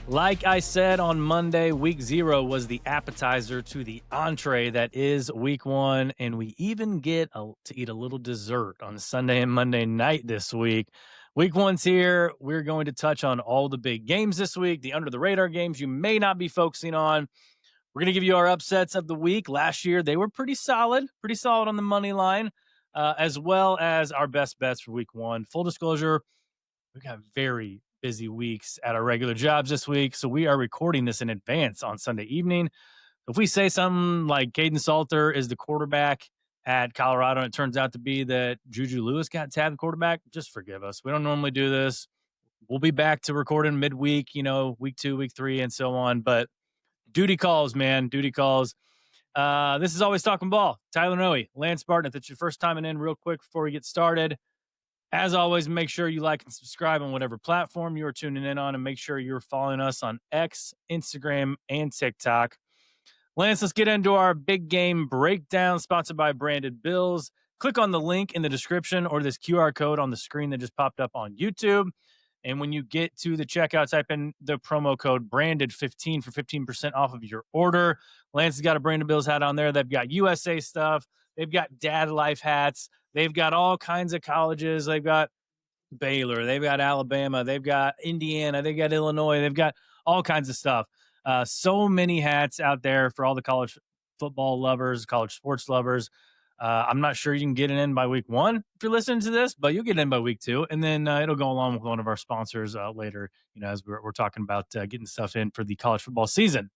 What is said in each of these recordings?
Like I said on Monday, week 0 was the appetizer to the entree that is week 1, and we even get to eat a little dessert on Sunday and Monday night this week. Week 1's here. We're going to touch on all the big games this week, the under the radar games you may not be focusing on. We're going to give you our upsets of the week. Last year, they were pretty solid on the money line, as well as our best bets for week 1. Full disclosure, we got very busy weeks at our regular jobs this week, so we are recording this in advance on Sunday evening. If we say something like Caden Salter is the quarterback at Colorado and it turns out to be that Juju Lewis got tabbed quarterback, just forgive us. We don't normally do this. We'll be back to recording midweek, week 2, week 3, and so on. But duty calls, man. Duty calls. This is Always Talking Ball. Tyler Noe, Lance Barton. If it's your first time in, real quick before we get started, as always, make sure you like and subscribe on whatever platform you're tuning in on, and make sure you're following us on X, Instagram, and TikTok. Lance, let's get into our big game breakdown, sponsored by Branded Bills. Click on the link in the description or this QR code on the screen that just popped up on YouTube. And when you get to the checkout, type in the promo code BRANDED15 for 15% off of your order. Lance has got a Branded Bills hat on there. They've got USA stuff. They've got dad life hats. They've got all kinds of colleges. They've got Baylor. They've got Alabama. They've got Indiana. They've got Illinois. They've got all kinds of stuff. So many hats out there for all the college football lovers, college sports lovers. I'm not sure you can get it in by week 1 if you're listening to this, but you'll get it in by week 2. And then it'll go along with one of our sponsors later, as we're talking about getting stuff in for the college football season.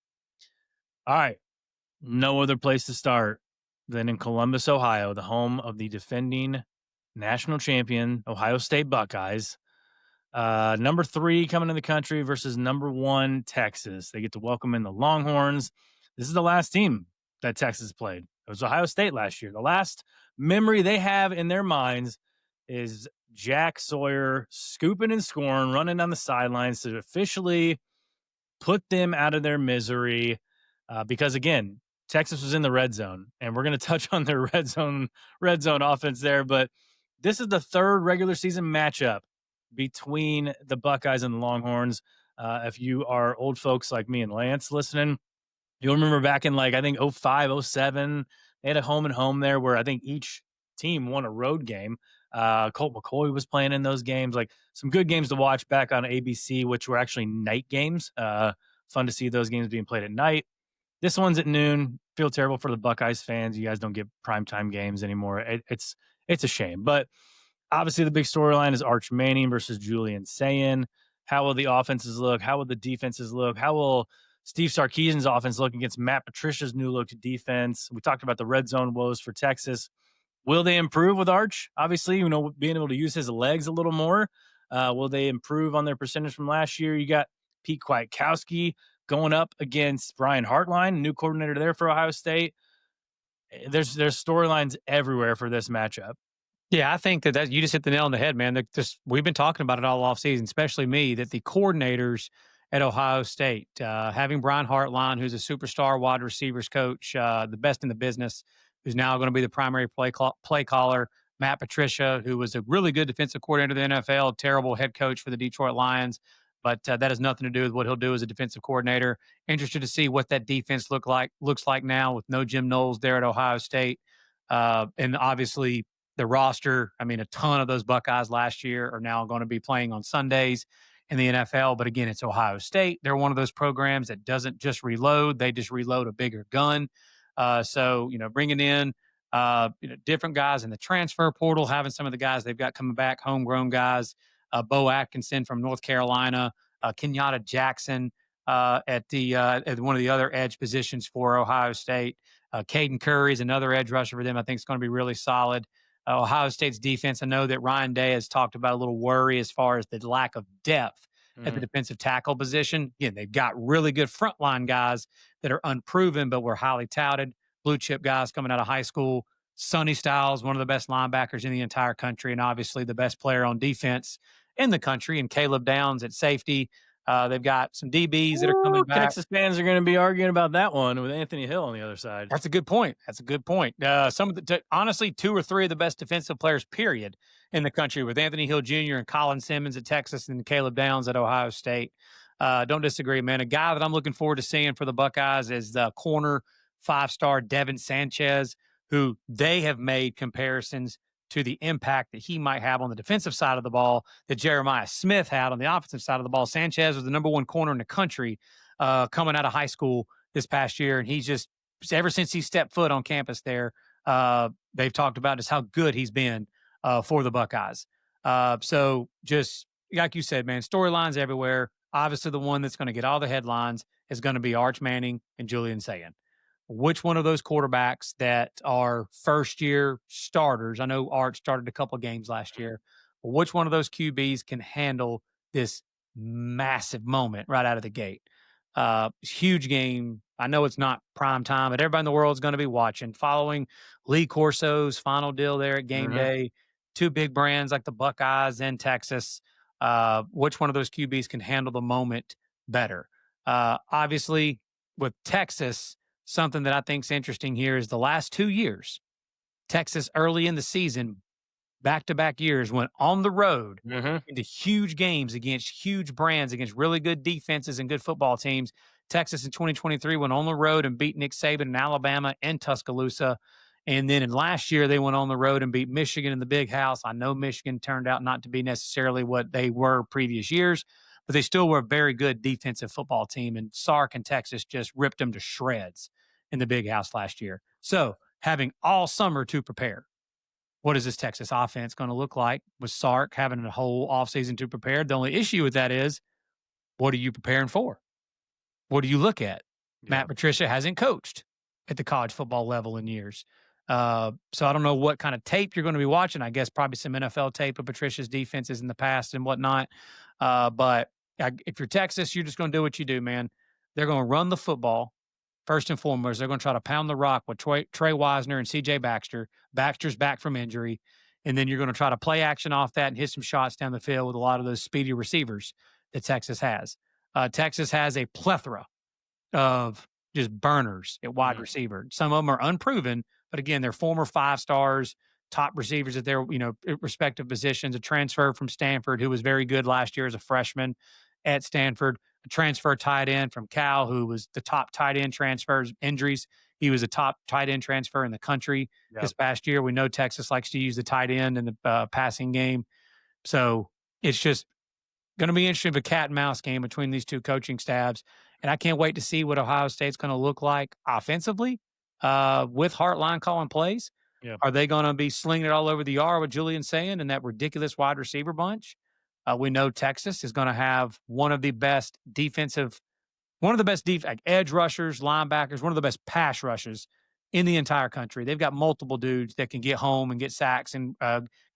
All right. No other place to start than in Columbus, Ohio, the home of the defending national champion Ohio State Buckeyes. Number 3 coming to the country versus number 1 Texas. They get to welcome in the Longhorns. This is the last team that Texas played. It was Ohio State last year. The last memory they have in their minds is Jack Sawyer scooping and scoring, running down the sidelines to officially put them out of their misery. Because again, Texas was in the red zone, and we're going to touch on their red zone offense there. But this is the 3rd regular season matchup between the Buckeyes and the Longhorns. If you are old folks like me and Lance listening, you'll remember back in I think 05, 07, they had a home and home there where I think each team won a road game. Colt McCoy was playing in those games, some good games to watch back on ABC, which were actually night games. Fun to see those games being played at night. This one's at noon. Feel terrible for the Buckeyes fans. You guys don't get primetime games anymore. It's a shame. But obviously the big storyline is Arch Manning versus Julian Sayin. How will the offenses look? How will the defenses look? How will Steve Sarkisian's offense look against Matt Patricia's new look defense? We talked about the red zone woes for Texas. Will they improve with Arch? Obviously, being able to use his legs a little more. Will they improve on their percentage from last year? You got Pete Kwiatkowski going up against Brian Hartline, new coordinator there for Ohio State. There's storylines everywhere for this matchup. Yeah, I think that you just hit the nail on the head, man. We've been talking about it all offseason, especially me, that the coordinators at Ohio State, having Brian Hartline, who's a superstar wide receivers coach, the best in the business, who's now going to be the primary play caller, Matt Patricia, who was a really good defensive coordinator in the NFL, terrible head coach for the Detroit Lions. But that has nothing to do with what he'll do as a defensive coordinator. Interested to see what that defense looks like now with no Jim Knowles there at Ohio State. And obviously the roster, a ton of those Buckeyes last year are now going to be playing on Sundays in the NFL. But again, it's Ohio State. They're one of those programs that doesn't just reload. They just reload a bigger gun. So bringing in different guys in the transfer portal, having some of the guys they've got coming back, homegrown guys, Bo Atkinson from North Carolina, Kenyatta Jackson at one of the other edge positions for Ohio State. Caden Curry is another edge rusher for them. I think it's going to be really solid. Ohio State's defense, I know that Ryan Day has talked about a little worry as far as the lack of depth at the defensive tackle position. Again, they've got really good frontline guys that are unproven, but were highly touted. Blue chip guys coming out of high school. Sonny Styles, one of the best linebackers in the entire country, and obviously the best player on defense in the country, and Caleb Downs at safety. They've got some DBs that are coming back. Texas fans are going to be arguing about that one with Anthony Hill on the other side. That's a good point. Honestly, 2 or 3 of the best defensive players, period, in the country, with Anthony Hill Jr. and Colin Simmons at Texas and Caleb Downs at Ohio State. Don't disagree, man. A guy that I'm looking forward to seeing for the Buckeyes is the corner 5-star Devin Sanchez, who they have made comparisons to the impact that he might have on the defensive side of the ball that Jeremiah Smith had on the offensive side of the ball. Sanchez was the number one corner in the country coming out of high school this past year, and he's just ever since he stepped foot on campus there, they've talked about just how good he's been for the Buckeyes. So just like you said, man, storylines everywhere. Obviously, the one that's going to get all the headlines is going to be Arch Manning and Julian Sayin. Which one of those quarterbacks that are first year starters? I know Arch started a couple of games last year, but which one of those QBs can handle this massive moment right out of the gate? Huge game. I know it's not prime time, but everybody in the world is going to be watching, following Lee Corso's final deal there at game Mhm. day. Two big brands like the Buckeyes and Texas. Which one of those QBs can handle the moment better? Obviously, with Texas, something that I think is interesting here is the last 2 years, Texas early in the season, back to back years, went on the road Mhm. into huge games against huge brands, against really good defenses and good football teams. Texas in 2023 went on the road and beat Nick Saban in Alabama and Tuscaloosa. And then in last year, they went on the road and beat Michigan in the big house. I know Michigan turned out not to be necessarily what they were previous years, but they still were a very good defensive football team. And Sark and Texas just ripped them to shreds in the big house last year. So having all summer to prepare, what is this Texas offense going to look like with Sark having a whole offseason to prepare? The only issue with that is, what are you preparing for? What do you look at? Yeah. Matt Patricia hasn't coached at the college football level in years. So I don't know what kind of tape you're going to be watching. I guess probably some NFL tape of Patricia's defenses in the past and whatnot. But if you're Texas, you're just going to do what you do, man. They're going to run the football. First and foremost, they're going to try to pound the rock with Trey Wisner and CJ Baxter. Baxter's back from injury. And then you're going to try to play action off that and hit some shots down the field with a lot of those speedy receivers that Texas has. Texas has a plethora of just burners at wide Mhm. receiver. Some of them are unproven, but again, they're former 5 stars, top receivers at their respective positions. A transfer from Stanford who was very good last year as a freshman at Stanford. A transfer tight end from Cal who was the top tight end transfers injuries. He was a top tight end transfer in the country Yeah. this past year. We know Texas likes to use the tight end in the passing game, so it's just going to be interesting of a cat and mouse game between these two coaching staffs. And I can't wait to see what Ohio State's going to look like offensively with Hartline calling plays. Yeah. Are they going to be slinging it all over the yard with Julian Sayin and that ridiculous wide receiver bunch? We know Texas is going to have one of the best like edge rushers, linebackers, one of the best pass rushers in the entire country. They've got multiple dudes that can get home and get sacks and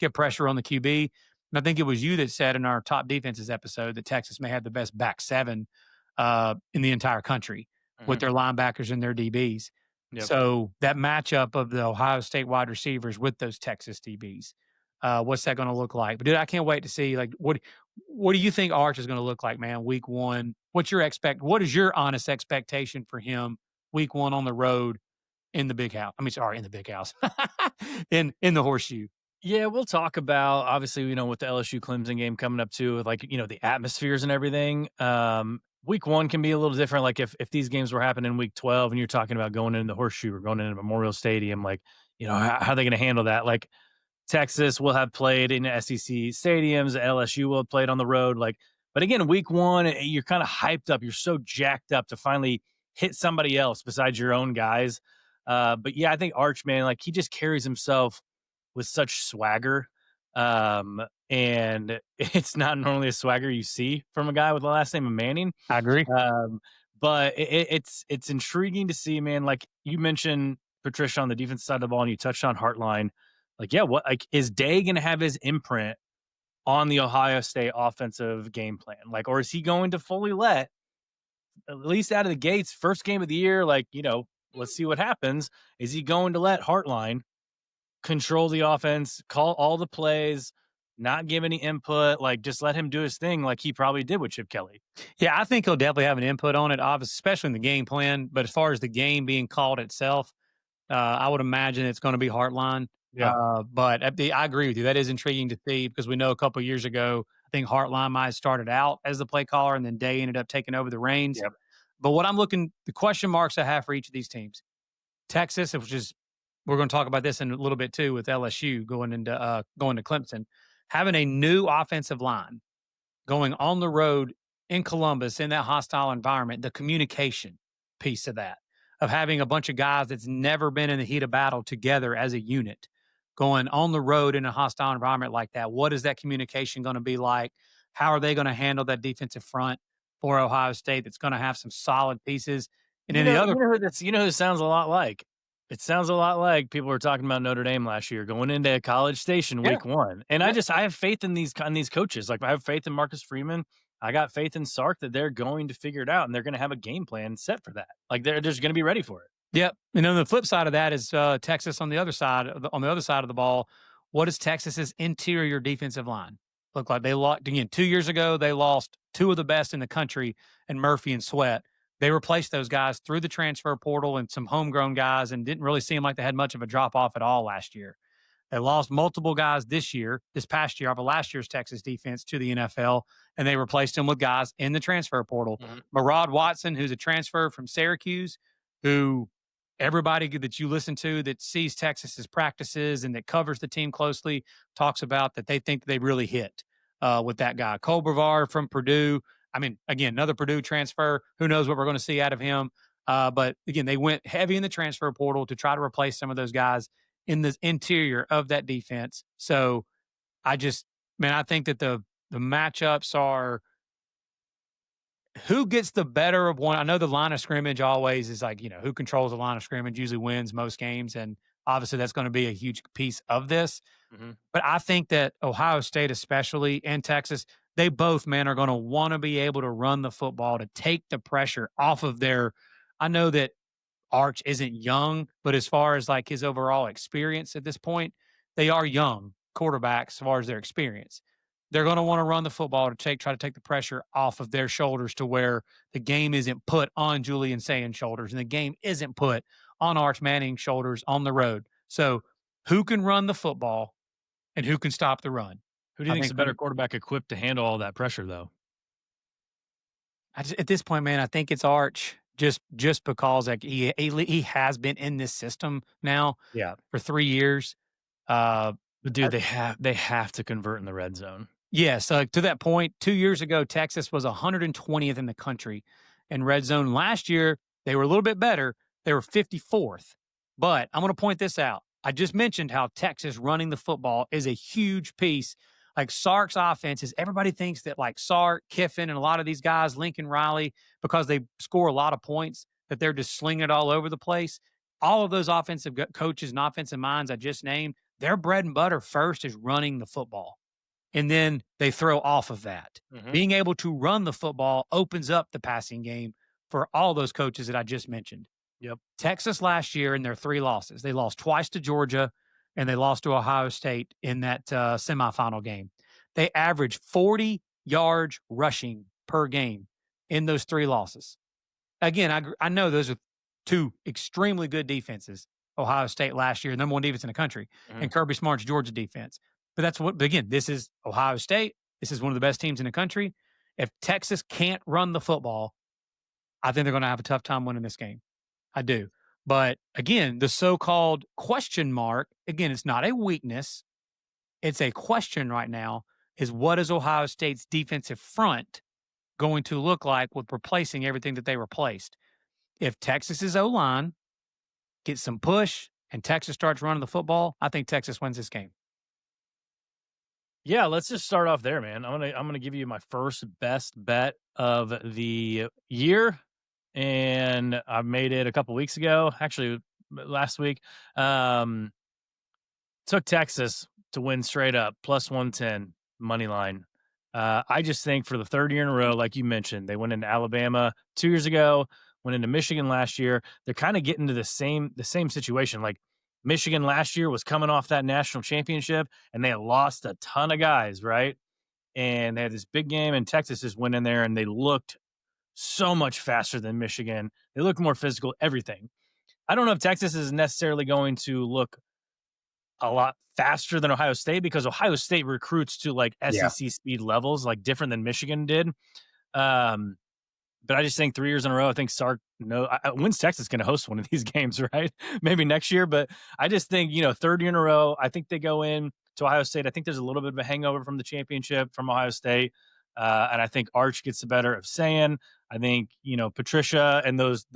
get pressure on the QB. And I think it was you that said in our top defenses episode that Texas may have the best back seven in the entire country with Mhm. their linebackers and their DBs. Yep. So that matchup of the Ohio State wide receivers with those Texas DBs, what's that going to look like? But dude, I can't wait to see like what do you think Arch is going to look like, man? Week one. What is your honest expectation for him week one on the road in the big house? I mean, sorry, in the big house. in the horseshoe. Yeah, we'll talk about obviously, with the LSU Clemson game coming up too, with like, the atmospheres and everything. Week one can be a little different. Like if these games were happening in week 12 and you're talking about going into the horseshoe or going into Memorial Stadium, like, how are they going to handle that? Like Texas will have played in SEC stadiums, LSU will have played on the road. Like, but again, week one, you're kind of hyped up. You're so jacked up to finally hit somebody else besides your own guys. But yeah, I think Arch, man, like he just carries himself with such swagger. And it's not normally a swagger you see from a guy with the last name of Manning. I agree. Um, but it's intriguing to see, man. Like you mentioned Patricia on the defense side of the ball, and you touched on Hartline. Like, yeah, what like is Day going to have his imprint on the Ohio State offensive game plan? Like, or is he going to fully let at least out of the gates, first game of the year? Like, let's see what happens. Is he going to let Hartline control the offense, call all the plays, not give any input, like just let him do his thing like he probably did with Chip Kelly? Yeah, I think he'll definitely have an input on it, obviously, especially in the game plan. But as far as the game being called itself, I would imagine it's going to be Heartline. Yeah. But I agree with you. That is intriguing to see because we know a couple of years ago, think Hartline might have started out as the play caller, and then Day ended up taking over the reins. Yep. But what I'm looking, the question marks I have for each of these teams, Texas, which is we're going to talk about this in a little bit too with LSU going to Clemson, having a new offensive line going on the road in Columbus in that hostile environment, the communication piece of that, of having a bunch of guys that's never been in the heat of battle together as a unit, going on the road in a hostile environment like that. What is that communication going to be like? How are they going to handle that defensive front for Ohio State that's going to have some solid pieces? And then the other, You know who this sounds a lot like? It sounds a lot like people were talking about Notre Dame last year going into College Station yeah, week 1. And yeah, I have faith in these coaches. Like, I have faith in Marcus Freeman. I got faith in Sark that they're going to figure it out and they're going to have a game plan set for that. Like, they're just going to be ready for it. Yep. And then the flip side of that is Texas on the other side on the other side of the ball. What does Texas's interior defensive line look like? They lost again 2 years ago. They lost two of the best in the country, and Murphy and Sweat. They replaced those guys through the transfer portal and some homegrown guys, and didn't really seem like they had much of a drop off at all last year. They lost multiple guys this past year, of last year's Texas defense to the NFL, and they replaced them with guys in the transfer portal. Mhm. Marad Watson, who's a transfer from Syracuse, who everybody that you listen to that sees Texas's practices and that covers the team closely talks about that they think they really hit with that guy. Cole Brevard from Purdue. I mean, again, another Purdue transfer. Who knows what we're going to see out of him? But again, they went heavy in the transfer portal to try to replace some of those guys in the interior of that defense. So I just, man, I think that the matchups are who gets the better of one. I know the line of scrimmage always is like, who controls the line of scrimmage usually wins most games. And obviously that's going to be a huge piece of this. Mhm. But I think that Ohio State, especially, and Texas, they both, man, are going to want to be able to run the football to take the pressure off of their. I know that Arch isn't young, but as far as like his overall experience at this point, they are young quarterbacks as far as their experience. They're going to want to run the football to try to take the pressure off of their shoulders to where the game isn't put on Julian Sayans' shoulders and the game isn't put on Arch Manning's shoulders on the road. So, who can run the football and who can stop the run? Who do you I think's think a better quarterback equipped to handle all that pressure, though? at this point, man, I think it's Arch just because like he has been in this system now Yeah. for 3 years. Uh, But I dude, they have to convert in the red zone. yeah, so to that point, 2 years ago, Texas was 120th in the country in red zone. Last year, they were a little bit better. They were 54th. But I'm gonna point this out. I just mentioned how Texas running the football is a huge piece. Like Sark's offense is everybody thinks that like Sark, Kiffin, and a lot of these guys, Lincoln Riley, because they score a lot of points, that they're just slinging it all over the place. All of those offensive coaches and offensive minds I just named, their bread and butter first is running the football, and then they throw off of that. Mhm. Being able to run the football opens up the passing game for all those coaches that I just mentioned. Yep. Texas last year in their three losses, they lost twice to Georgia and they lost to Ohio State in that semifinal game. They averaged 40 yards rushing per game in those three losses. Again, I know those are two extremely good defenses. Ohio State last year, number one defense in the country, Mhm. and Kirby Smart's Georgia defense. But but again, this is Ohio State. This is one of the best teams in the country. If Texas can't run the football, I think they're going to have a tough time winning this game. I do. But again, the so-called question mark, again, it's not a weakness. It's a question right now is what is Ohio State's defensive front going to look like with replacing everything that they replaced? If Texas's O-line gets some push and Texas starts running the football, I think Texas wins this game. Yeah, let's just start off there, man. I'm gonna give you my first best bet of the year, and I made it a couple weeks ago, actually last week. Um, Took Texas to win straight up plus 110 money line. I just think for the third year in a row, like you mentioned, they went into Alabama 2 years ago, went into Michigan last year. They're kind of getting to the same situation. Like Michigan last year was coming off that national championship and they had lost a ton of guys, right? And they had this big game, and Texas just went in there and they looked so much faster than Michigan. They looked more physical, everything. I don't know if Texas is necessarily going to look a lot faster than Ohio State because Ohio State recruits to like Yeah. SEC speed levels, like different than Michigan did. Um, but I just think 3 years in a row, I think Sark no when's Texas gonna host one of these games, right? Maybe next year, but I just think, 3rd year in a row, I think they go in to Ohio State. I think there's a little bit of a hangover from the championship from Ohio State, and I think Arch gets the better of Saying. I think, Patricia and those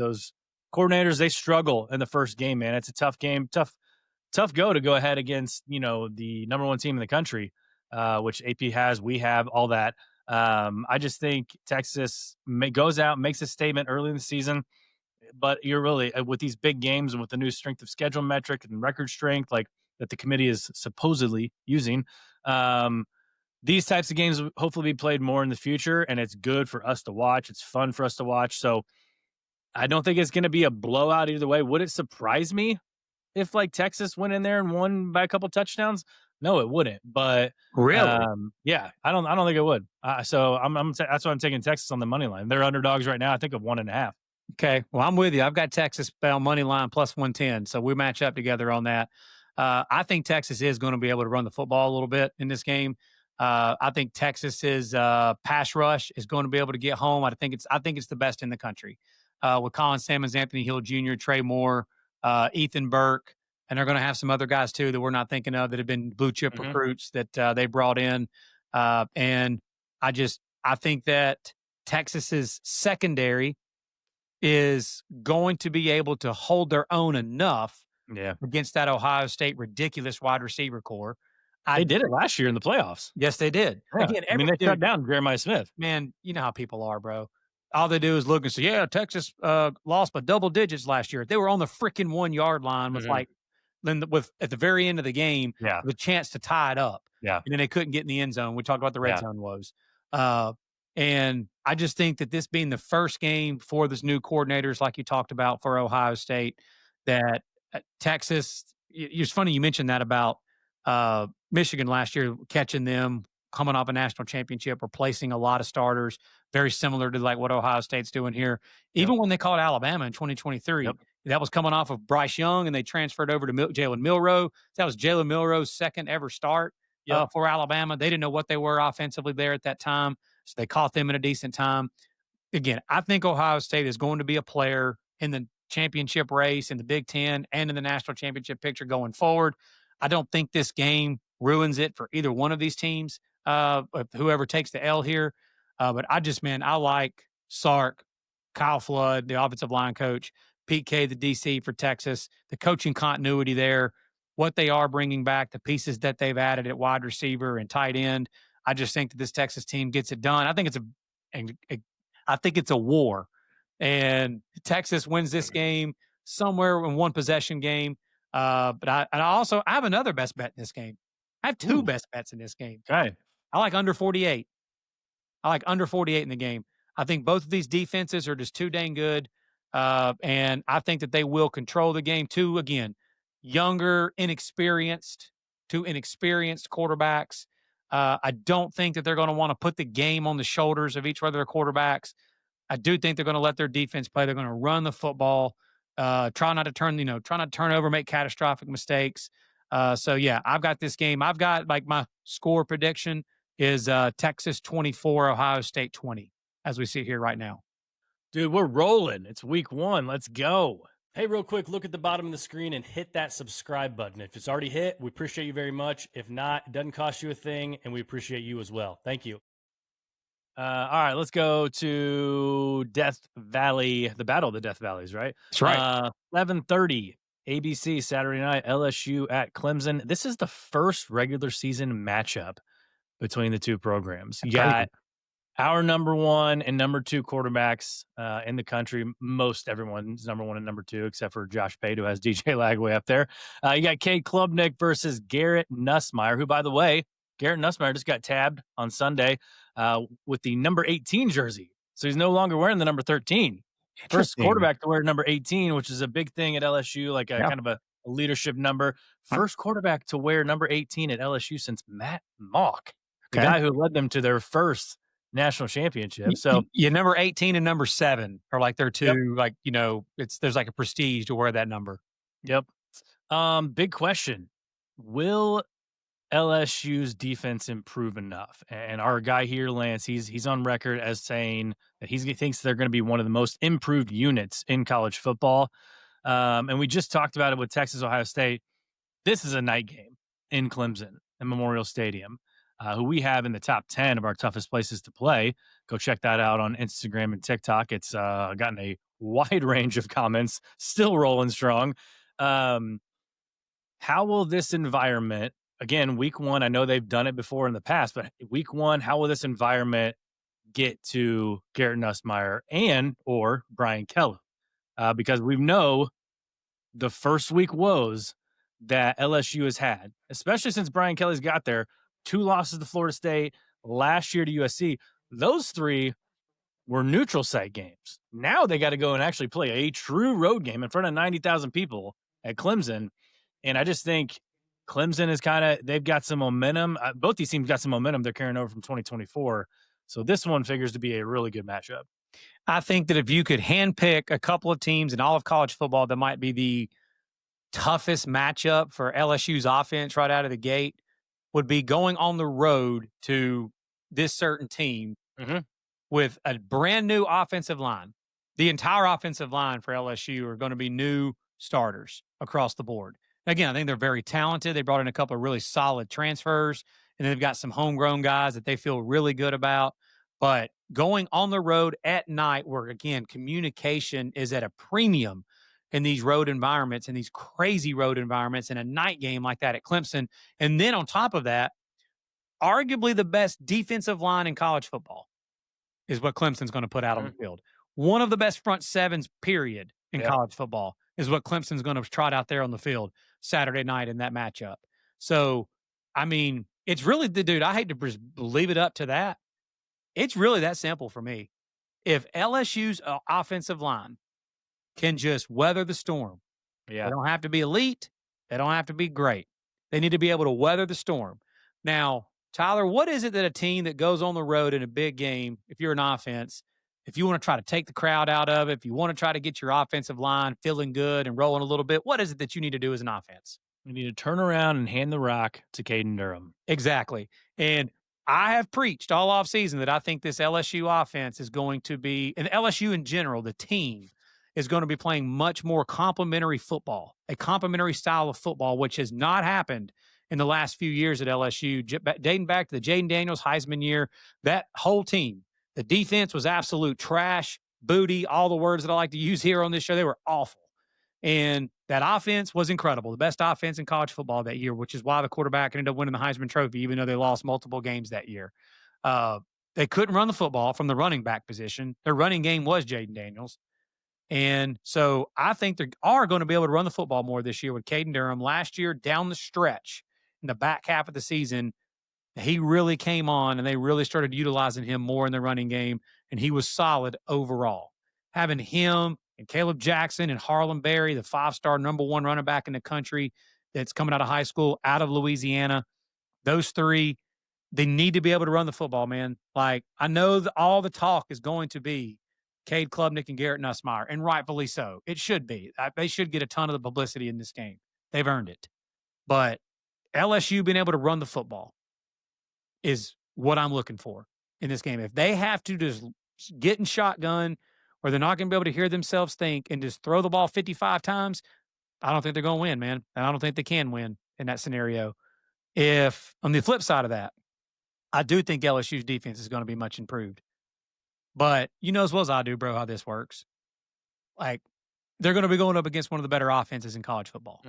coordinators, they struggle in the first game, man. It's a tough game, tough go to go ahead against, the number 1 team in the country, which AP has, we have, all that. I just think Texas goes out, makes a statement early in the season, but you're really with these big games and with the new strength of schedule metric and record strength, like that the committee is supposedly using. Um, these types of games will hopefully be played more in the future, and it's good for us to watch. It's fun for us to watch. So I don't think it's going to be a blowout either way. Would it surprise me if like Texas went in there and won by a couple touchdowns? No, it wouldn't. But Really? yeah, I don't think it would. So that's why I'm taking Texas on the money line. They're underdogs right now. I think of 1.5. Okay. Well, I'm with you. I've got Texas on money line plus 110. So we match up together on that. I think Texas is going to be able to run the football a little bit in this game. I think Texas's pass rush is going to be able to get home. I think it's the best in the country. With Colin Sammons, Anthony Hill Jr., Trey Moore, Ethan Burke, and they're going to have some other guys too that we're not thinking of that have been blue chip Hmm. recruits that they brought in. And I think that Texas's secondary is going to be able to hold their own enough Yeah, against that Ohio State ridiculous wide receiver core. I they did it last year in the playoffs. Yes, they did. Yeah, Again, I mean they shut dude, down Jeremiah Smith. man, you know how people are, bro. All they do is look and say, "Yeah, Texas lost by double digits last year." They were on the freaking 1 yard line with Hmm. with at the very end of the game Yeah, the chance to tie it up, yeah, and then they couldn't get in the end zone. We talked about the red yeah. zone woes, uh, and I just think that this being the first game for this new coordinators, like you talked about for Ohio State, that Texas. It's funny you mentioned that about Michigan last year, catching them coming off a national championship, replacing a lot of starters, very similar to like what Ohio State's doing here. Yep, Even when they called Alabama in 2023, yep, that was coming off of Bryce Young, and they transferred over to Jalen Milrow. That was Jalen Milrow's second ever start yep. for Alabama. They didn't know what they were offensively there at that time, so they caught them in a decent time. Again, I think Ohio State is going to be a player in the championship race in the Big Ten and in the national championship picture going forward. I don't think this game ruins it for either one of these teams, whoever takes the L here. But man, I like Sark, Kyle Flood, the offensive line coach, Pete K, the DC for Texas, the coaching continuity there, what they are bringing back, the pieces that they've added at wide receiver and tight end. I just think that this Texas team gets it done. I think it's a war, and Texas wins this game somewhere in one possession game. I have another best bet in this game. I have two Ooh, best bets in this game. okay. I like under 48. I like under 48 in the game. I think both of these defenses are just too dang good. And I think that they will control the game too. Again, younger, two inexperienced quarterbacks. I don't think that they're going to want to put the game on the shoulders of each one of their quarterbacks. I do think they're going to let their defense play. They're going to run the football, try not to turn over, make catastrophic mistakes. So yeah, I've got this game. I've got like my score prediction is Texas 24, Ohio State 20, as we see here right now. Dude, we're rolling. It's week 1. Let's go. Hey, real quick, look at the bottom of the screen and hit that subscribe button. If it's already hit, we appreciate you very much. If not, it doesn't cost you a thing, and we appreciate you as well. Thank you. All right, let's go to Death Valley, the Battle of the Death Valleys, right? That's right. 11:30 ABC Saturday night, LSU at Clemson. This is the first regular season matchup between the two programs. You That's got crazy. our number 1 and number 2 quarterbacks in the country. Most everyone's number 1 and number 2, except for Josh Pate, who has DJ Lagway up there. You got Cade Klubnik versus Garrett Nussmeyer, who, by the way, Garrett Nussmeyer just got tabbed on Sunday with the number 18 jersey. So he's no longer wearing the number 13. First Interesting. quarterback to wear number 18, which is a big thing at LSU, like a Yeah. kind of a leadership number. First quarterback to wear number 18 at LSU since Matt Mock, the Okay. guy who led them to their first national championship. So, Yeah, number 18 and number 7 are like their yep, two, like, there's like a prestige to wear that number. yep. Big question. Will LSU's defense improve enough? And our guy here, Lance, he's on record as saying that he thinks they're going to be one of the most improved units in college football. And we just talked about it with Texas Ohio State. This is a night game in Clemson and Memorial Stadium, who we have in the top 10 of our toughest places to play. Go check that out on Instagram and TikTok. It's gotten a wide range of comments, still rolling strong. Um, how will this environment, again, week one, I know they've done it before in the past, but week one, how will this environment get to Garrett Nussmeier and or Brian Kelly? Because we know the first week woes that LSU has had, especially since Brian Kelly's got there, 2 losses to Florida State, last year to USC. Those 3 were neutral site games. Now they got to go and actually play a true road game in front of 90,000 people at Clemson. And I just think Clemson is they've got some momentum. Both these teams got some momentum they're carrying over from 2024. So this one figures to be a really good matchup. I think that if you could handpick a couple of teams in all of college football that might be the toughest matchup for LSU's offense right out of the gate, would be going on the road to this certain team Mm-hmm. with a brand new offensive line. The entire offensive line for LSU are going to be new starters across the board. Again, I think they're very talented. They brought in a couple of really solid transfers, and they've got some homegrown guys that they feel really good about. But going on the road at night, where again, communication is at a premium in these road environments, in these crazy road environments, in a night game like that at Clemson. And then on top of that, arguably the best defensive line in college football is what Clemson's going to put out on the field. One of the best front sevens, period, in college football is what Clemson's going to trot out there on the field Saturday night in that matchup. So, I mean, it's really the dude. I hate to leave it up to that. It's really that simple for me. If LSU's offensive line can just weather the storm, they don't have to be elite. They don't have to be great. They need to be able to weather the storm. Now, Tyler, what is it that a team that goes on the road in a big game, if you're an offense, if you want to try to take the crowd out of it, if you want to try to get your offensive line feeling good and rolling a little bit, what is it that you need to do as an offense? We need to turn around and hand the rock to Caden Durham. Exactly. And I have preached all offseason that I think this LSU offense is going to be, and LSU in general, the team, is going to be playing much more complementary football, a complementary style of football, which has not happened in the last few years at LSU, dating back to the Jaden Daniels Heisman year. That whole team, the defense was absolute trash, booty, all the words that I like to use here on this show. They were awful. And that offense was incredible, the best offense in college football that year, which is why the quarterback ended up winning the Heisman Trophy, even though they lost multiple games that year. They couldn't run the football from the running back position. Their running game was Jaden Daniels. And so I think they are going to be able to run the football more this year with Caden Durham. Last year, down the stretch, in the back half of the season, he really came on and they really started utilizing him more in the running game, and he was solid overall. Having him and Caleb Jackson and Harlem Berry, the 5-star number 1 running back in the country that's coming out of high school, out of Louisiana, those 3, they need to be able to run the football, man. Like, I know that all the talk is going to be Cade Klubnik and Garrett Nussmeier, and rightfully so. It should be. They should get a ton of the publicity in this game. They've earned it. But LSU being able to run the football is what I'm looking for in this game. If they have to just get in shotgun, or they're not going to be able to hear themselves think and just throw the ball 55 times, I don't think they're going to win, man. And I don't think they can win in that scenario. If on the flip side of that, I do think LSU's defense is going to be much improved. But you know as well as I do, bro, how this works. Like, they're going to be going up against one of the better offenses in college football.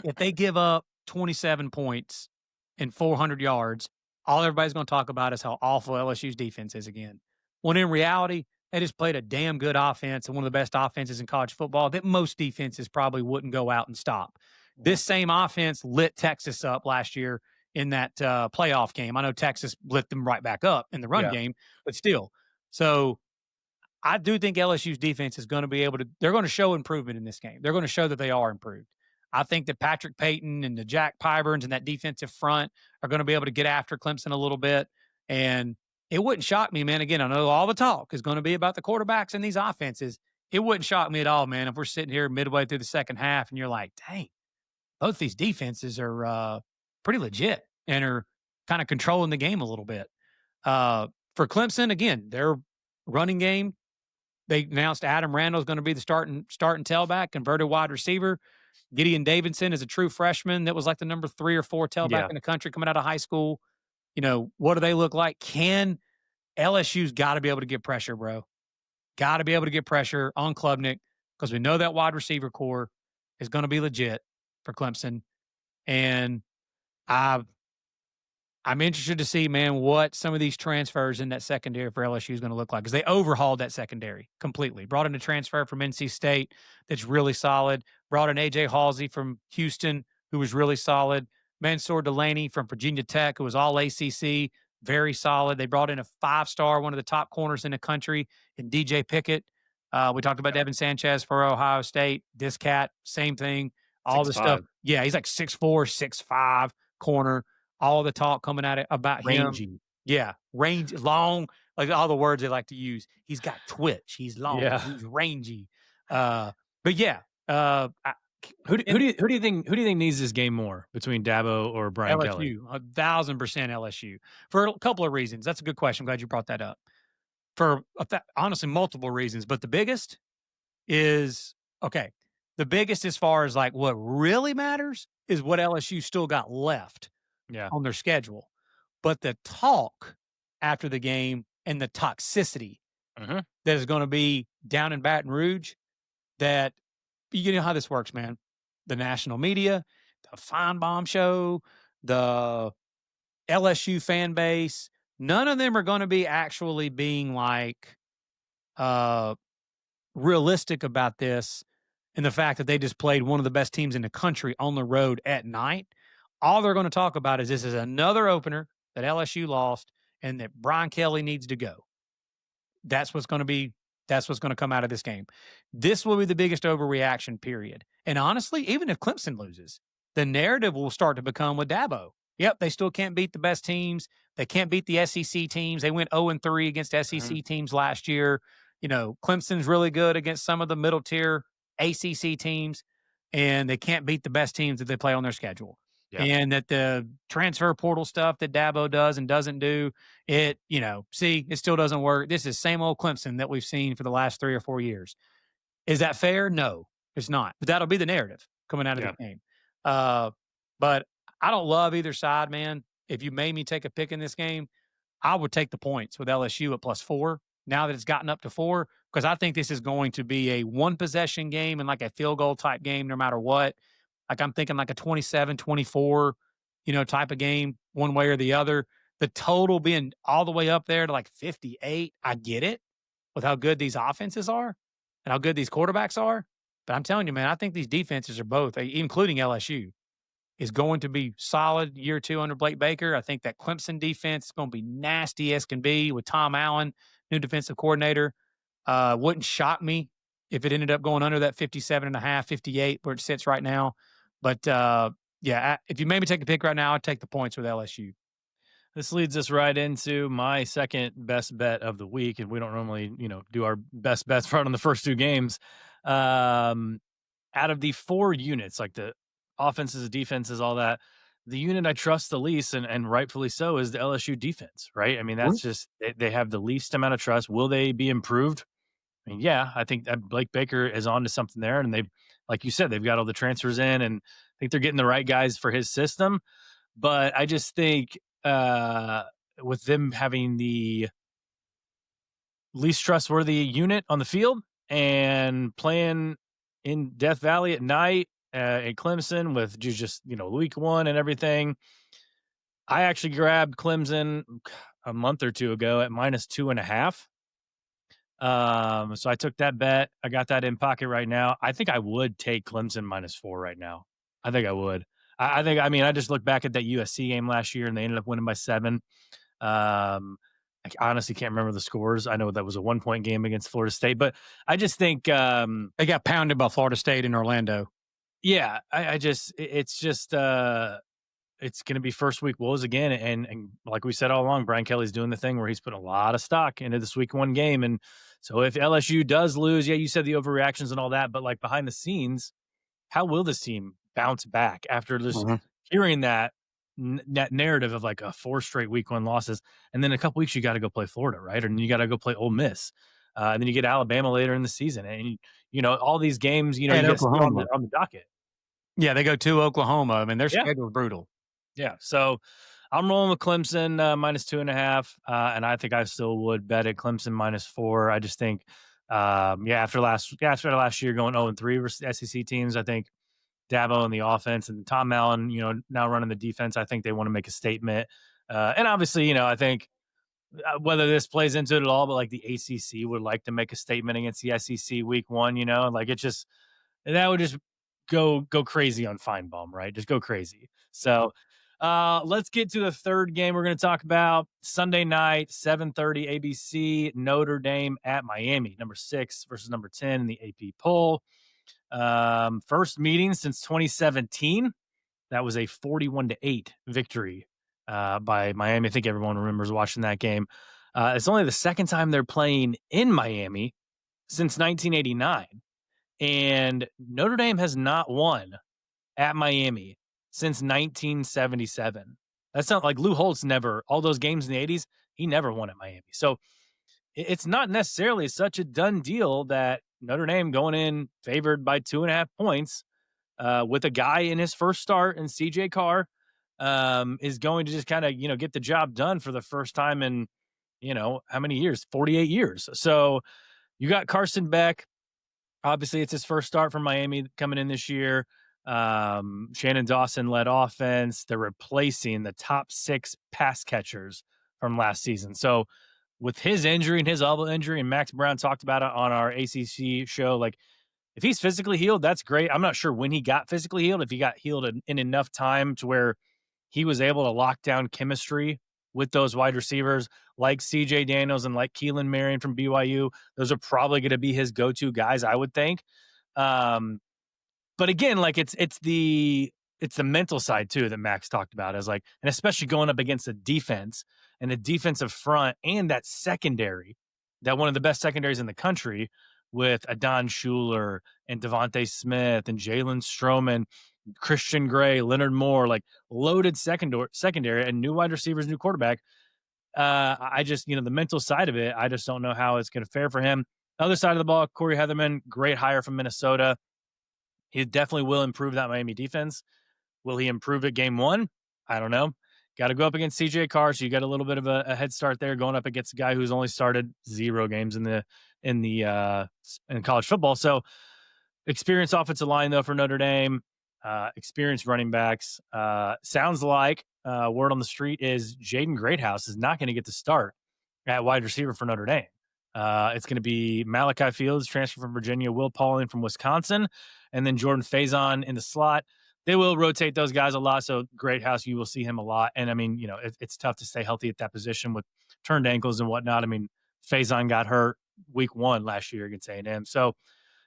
If they give up 27 points and 400 yards, all everybody's going to talk about is how awful LSU's defense is again. When in reality, they just played a damn good offense and one of the best offenses in college football that most defenses probably wouldn't go out and stop. This same offense lit Texas up last year in that playoff game. I know Texas lit them right back up in the run game, but still. So I do think LSU's defense is going to be able to, they're going to show improvement in this game. They're going to show that they are improved. I think that Patrick Payton and the Jack Pyburns and that defensive front are going to be able to get after Clemson a little bit. And it wouldn't shock me, man. Again, I know all the talk is going to be about the quarterbacks and these offenses. It wouldn't shock me at all, man, if we're sitting here midway through the second half and you're like, dang, both these defenses are pretty legit and are kind of controlling the game a little bit. For Clemson, again, their running game, they announced Adam Randall is going to be the starting tailback, converted wide receiver. Gideon Davidson is a true freshman that was like the number 3 or 4 tailback Yeah. in the country coming out of high school. What do they look like? Can LSU's got to be able to get pressure, bro. Got to be able to get pressure on Klubnik because we know that wide receiver core is going to be legit for Clemson. And I I'm interested to see, man, what some of these transfers in that secondary for LSU is going to look like because they overhauled that secondary completely. Brought in a transfer from NC State that's really solid. Brought in AJ Halsey from Houston, who was really solid. Mansour Delaney from Virginia Tech, who was all ACC, very solid. They brought in a 5-star, one of the top corners in the country, in DJ Pickett. We talked about Devin Sanchez for Ohio State. This cat, same thing. All Six the stuff. five, Yeah, he's like 6'4", 6'5" corner, all the talk coming at it about him. rangy. Yeah, range, long, like all the words they like to use. He's got twitch. He's long. Yeah. He's rangy. But yeah, I, Who and do you think needs this game more between Dabo or Brian Kelly? LSU, 1,000% LSU for a couple of reasons. That's a good question. Glad you brought that up. For honestly, multiple reasons, but the biggest is okay. The biggest, as far as like what really matters, is what LSU still got left Yeah. on their schedule. But the talk after the game and the toxicity Mhm. that is going to be down in Baton Rouge, that you know how this works, man. The national media, the Feinbaum show, the LSU fan base, none of them are going to be actually being like uh realistic about this and the fact that they just played one of the best teams in the country on the road at night. All they're going to talk about is this is another opener that LSU lost and that Brian Kelly needs to go. That's what's going to be that's what's going to come out of this game. This will be the biggest overreaction period. And honestly, even if Clemson loses, the narrative will start to become with Dabo. Yep, they still can't beat the best teams. They can't beat the SEC teams. They went 0-3 against Mhm. SEC teams last year. Clemson's really good against some of the middle tier ACC teams, and they can't beat the best teams that they play on their schedule. Yeah. And that the transfer portal stuff that Dabo does and doesn't do, it still doesn't work. This is same old Clemson that we've seen for the last 3 or 4 years. Is that fair? No, it's not. But that'll be the narrative coming out of the Yeah. game. Uh, but I don't love either side, man. If you made me take a pick in this game, I would take the points with LSU at +4 now that it's gotten up to 4 because I think this is going to be a one possession game and like a field goal type game no matter what. Like I'm thinking like a 27-24, type of game one way or the other. The total being all the way up there to like 58. I get it with how good these offenses are and how good these quarterbacks are. But I'm telling you, man, I think these defenses are both, including LSU, is going to be solid year 2 under Blake Baker. I think that Clemson defense is going to be nasty as can be with Tom Allen, new defensive coordinator. Wouldn't shock me if it ended up going under that 57.5, 58 where it sits right now. But yeah, if you made me take a pick right now, I'd take the points with LSU. This leads us right into my second best bet of the week, and we don't normally, do our best bets right on the first 2 games. Um, Out of the 4 units, like the offenses, defenses, all that, the unit I trust the least, and rightfully so, is the LSU defense, right? I mean, that's just they have the least amount of trust. Will they be improved? I mean, yeah, I think that Blake Baker is on to something there, and they've, like you said, they've got all the transfers in, and I think they're getting the right guys for his system. But I just think with them having the least trustworthy unit on the field and playing in Death Valley at night in Clemson with just week 1 and everything, I actually grabbed Clemson a month or 2 ago at -2.5. So I took that bet. I got that in pocket right now. I think I would take Clemson -4 right now. I think I would. I think. I mean, I just look back at that USC game last year, and they ended up winning by 7. Um, I honestly can't remember the scores. I know that was a 1-point game against Florida State, but I just think, They got pounded by Florida State in Orlando. yeah, it's just, it's going to be first week woes again, and like we said all along, Brian Kelly's doing the thing where he's putting a lot of stock into this week 1 game, and so if LSU does lose, yeah, you said the overreactions and all that, but like behind the scenes, how will this team bounce back after just Mhm. hearing that narrative of like a 4 straight week 1 losses, and then a couple weeks you gotta go play Florida, right? And you gotta go play Ole Miss, and then you get Alabama later in the season, and, all these games, At you get still on the Oklahoma. docket. Yeah, they go to Oklahoma. I mean, their Yeah, schedule is brutal. yeah, so I'm rolling with Clemson, -2.5, and I think I still would bet at Clemson -4. I just think, after last year going 0-3 versus SEC teams, I think Dabo in the offense and Tom Allen, now running the defense, I think they want to make a statement. And obviously, I think whether this plays into it at all, but like the ACC would like to make a statement against the SEC week 1, like it just that would just go crazy on Feinbaum, right? Just go crazy. So let's get to the third game we're going to talk about. Sunday night, 7:30 ABC, Notre Dame at Miami, number 6 versus number 10 in the AP poll. First meeting since 2017. That was a 41-8 victory by Miami. I think everyone remembers watching that game. It's only the second time they're playing in Miami since 1989. And Notre Dame has not won at Miami since 1977. That's not like Lou Holtz never, all those games in the 80s, he never won at Miami. So it's not necessarily such a done deal that Notre Dame going in favored by 2.5 points with a guy in his first start and CJ Carr is going to just kind of, get the job done for the first time in, how many years? 48 years. So you got Carson Beck. Obviously, it's his first start for Miami coming in this year. Shannon Dawson led offense. They're replacing the top 6 pass catchers from last season. So with his injury and his elbow injury, and Max Brown talked about it on our ACC show, like if he's physically healed, that's great. I'm not sure when he got physically healed, if he got healed in enough time to where he was able to lock down chemistry with those wide receivers like CJ Daniels and like Keelan Marion from BYU. Those are probably going to be his go-to guys, I would think. Um, but again, like it's the mental side too that Max talked about as like, and especially going up against the defense and the defensive front and that secondary, that one of the best secondaries in the country with Adon Schuler and Devontae Smith and Jalen Stroman, Christian Gray, Leonard Moore, like loaded secondary and new wide receivers, new quarterback. I just, the mental side of it, I just don't know how it's going to fare for him. Other side of the ball, Corey Heatherman, great hire from Minnesota. He definitely will improve that Miami defense. Will he improve it game 1? I don't know. Got to go up against CJ Carr, so you got a little bit of a head start there going up against a guy who's only started 0 games in college football. So experienced offensive line though for Notre Dame, experienced running backs. Sounds like word on the street is Jaden Greathouse is not going to get the start at wide receiver for Notre Dame. It's going to be Malachi Fields, transfer from Virginia, Will Pauling from Wisconsin, and then Jordan Faison in the slot. They will rotate those guys a lot. So Greathouse, you will see him a lot. And I mean, it's tough to stay healthy at that position with turned ankles and whatnot. I mean, Faison got hurt week 1 last year against A&M. So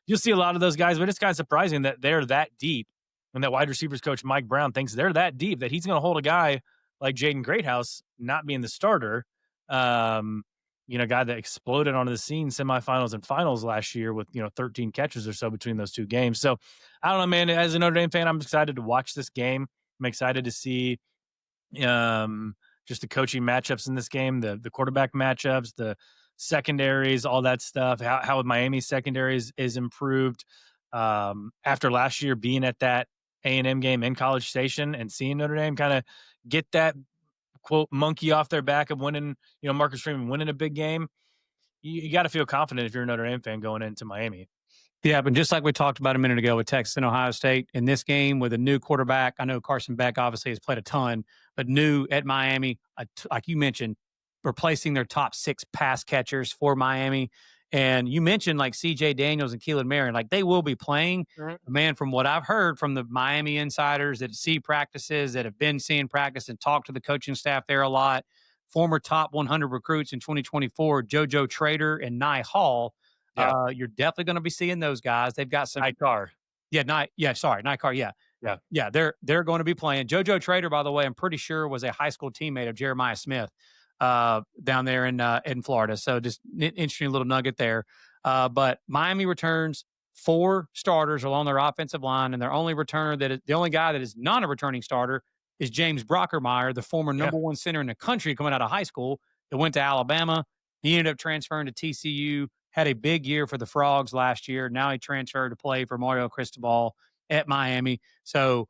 you'll see a lot of those guys, but it's kind of surprising that they're that deep and that wide receivers coach Mike Brown thinks they're that deep that he's going to hold a guy like Jaden Greathouse not being the starter. Guy that exploded onto the scene semifinals and finals last year with 13 catches or so between those 2 games. So I don't know, man. As a Notre Dame fan, I'm excited to watch this game. I'm excited to see just the coaching matchups in this game, the quarterback matchups, the secondaries, all that stuff. How Miami's secondaries is improved after last year being at that A&M game in College Station and seeing Notre Dame kind of get that quote monkey off their back of winning, Marcus Freeman winning a big game. You got to feel confident if you're a Notre Dame fan going into Miami. Yeah, but just like we talked about a minute ago with Texas and Ohio State, in this game with a new quarterback, I know Carson Beck obviously has played a ton, but new at Miami, like you mentioned, replacing their top 6 pass catchers for Miami. And you mentioned like CJ Daniels and Keelan Marion, like they will be playing. Mhm. Man, from what I've heard from the Miami insiders that see practices, that have been seeing practice and talked to the coaching staff there a lot, former top 100 recruits in 2024, JoJo Trader and Nye Hall. Yeah. You're definitely going to be seeing those guys. They've got some, Car. sorry, Nikar, yeah, Yeah. yeah. They're going to be playing. JoJo Trader, by the way, I'm pretty sure was a high school teammate of Jeremiah Smith down there in Florida. So just interesting little nugget there. But Miami returns 4 starters along their offensive line, and their only returner the only guy that is not a returning starter is James Brockermeyer, the former Yeah. number 1 center in the country coming out of high school that went to Alabama. He ended up transferring to TCU, had a big year for the Frogs last year. Now he transferred to play for Mario Cristobal at Miami. So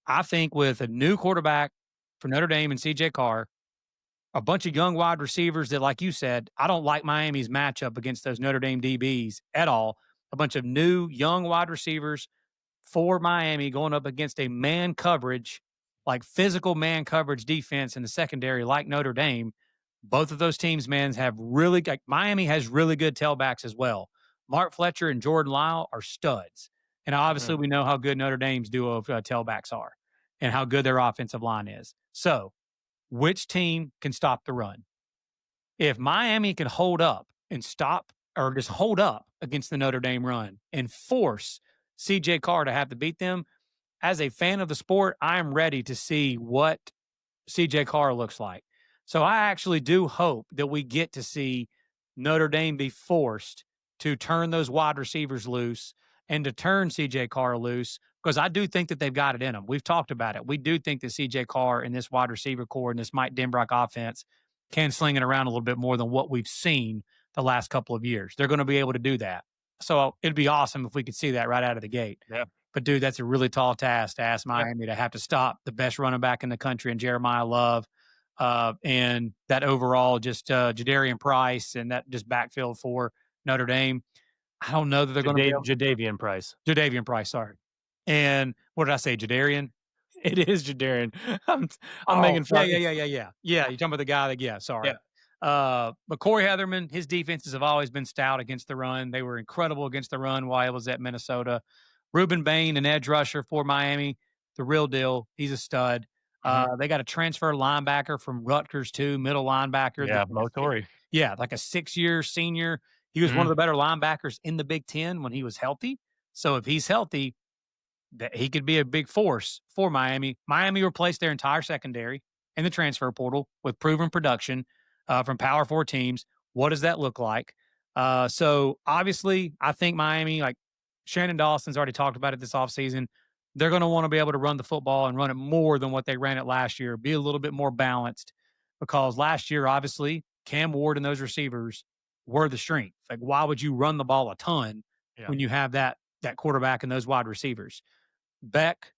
I think with a new quarterback for Notre Dame and CJ Carr, a bunch of young wide receivers that, like you said, I don't like Miami's matchup against those Notre Dame DBs at all. A bunch of new young wide receivers for Miami going up against a man coverage, like physical man coverage defense in the secondary, like Notre Dame. Both of those teams, man, have really like Miami has really good tailbacks as well. Mark Fletcher and Jordan Lyle are studs. And obviously, Mhm. we know how good Notre Dame's duo of tailbacks are and how good their offensive line is. So, which team can stop the run? If Miami can hold up and stop or just hold up against the Notre Dame run and force CJ Carr to have to beat them, as a fan of the sport, I am ready to see what CJ Carr looks like. So I actually do hope that we get to see Notre Dame be forced to turn those wide receivers loose and to turn CJ Carr loose because I do think that they've got it in them. We've talked about it. We do think that CJ Carr and this wide receiver core and this Mike Denbrock offense can sling it around a little bit more than what we've seen the last couple of years. They're going to be able to do that. So it'd be awesome if we could see that right out of the gate. Yeah. But dude, that's a really tall task to ask Yeah. Miami to have to stop the best running back in the country and Jeremiah Love, and that overall just Jadarian Price and that just backfield for Notre Dame. I don't know that they're going to be able. Jadavian Price. Jadavian Price, sorry. And what did I say? Jadarian. It is Jadarian. I'm I'm Oh, making yeah, fun. yeah, It's yeah, yeah, yeah. Yeah, you're talking about the guy that, yeah, yeah. sorry. But Corey Heatherman, his defenses have always been stout against the run. They were incredible against the run while he was at Minnesota. Ruben Bain, an edge rusher for Miami, the real deal. He's a stud. Mhm. They got a transfer linebacker from Rutgers too, middle linebacker. Yeah, That's like a six, Motori. yeah, like a 6-year senior. He was one of Mhm. the better linebackers in the Big Ten when he was healthy. So if he's healthy, that he could be a big force for Miami. Miami replaced their entire secondary in the transfer portal with proven production from Power Four teams. What does that look like? So obviously, I think Miami, like Shannon Dawson's already talked about it this offseason, they're going to want to be able to run the football and run it more than what they ran it last year, be a little bit more balanced because last year, obviously, Cam Ward and those receivers were the strength. Like, why would you run the ball a ton Yeah. when you have that quarterback and those wide receivers? Beck,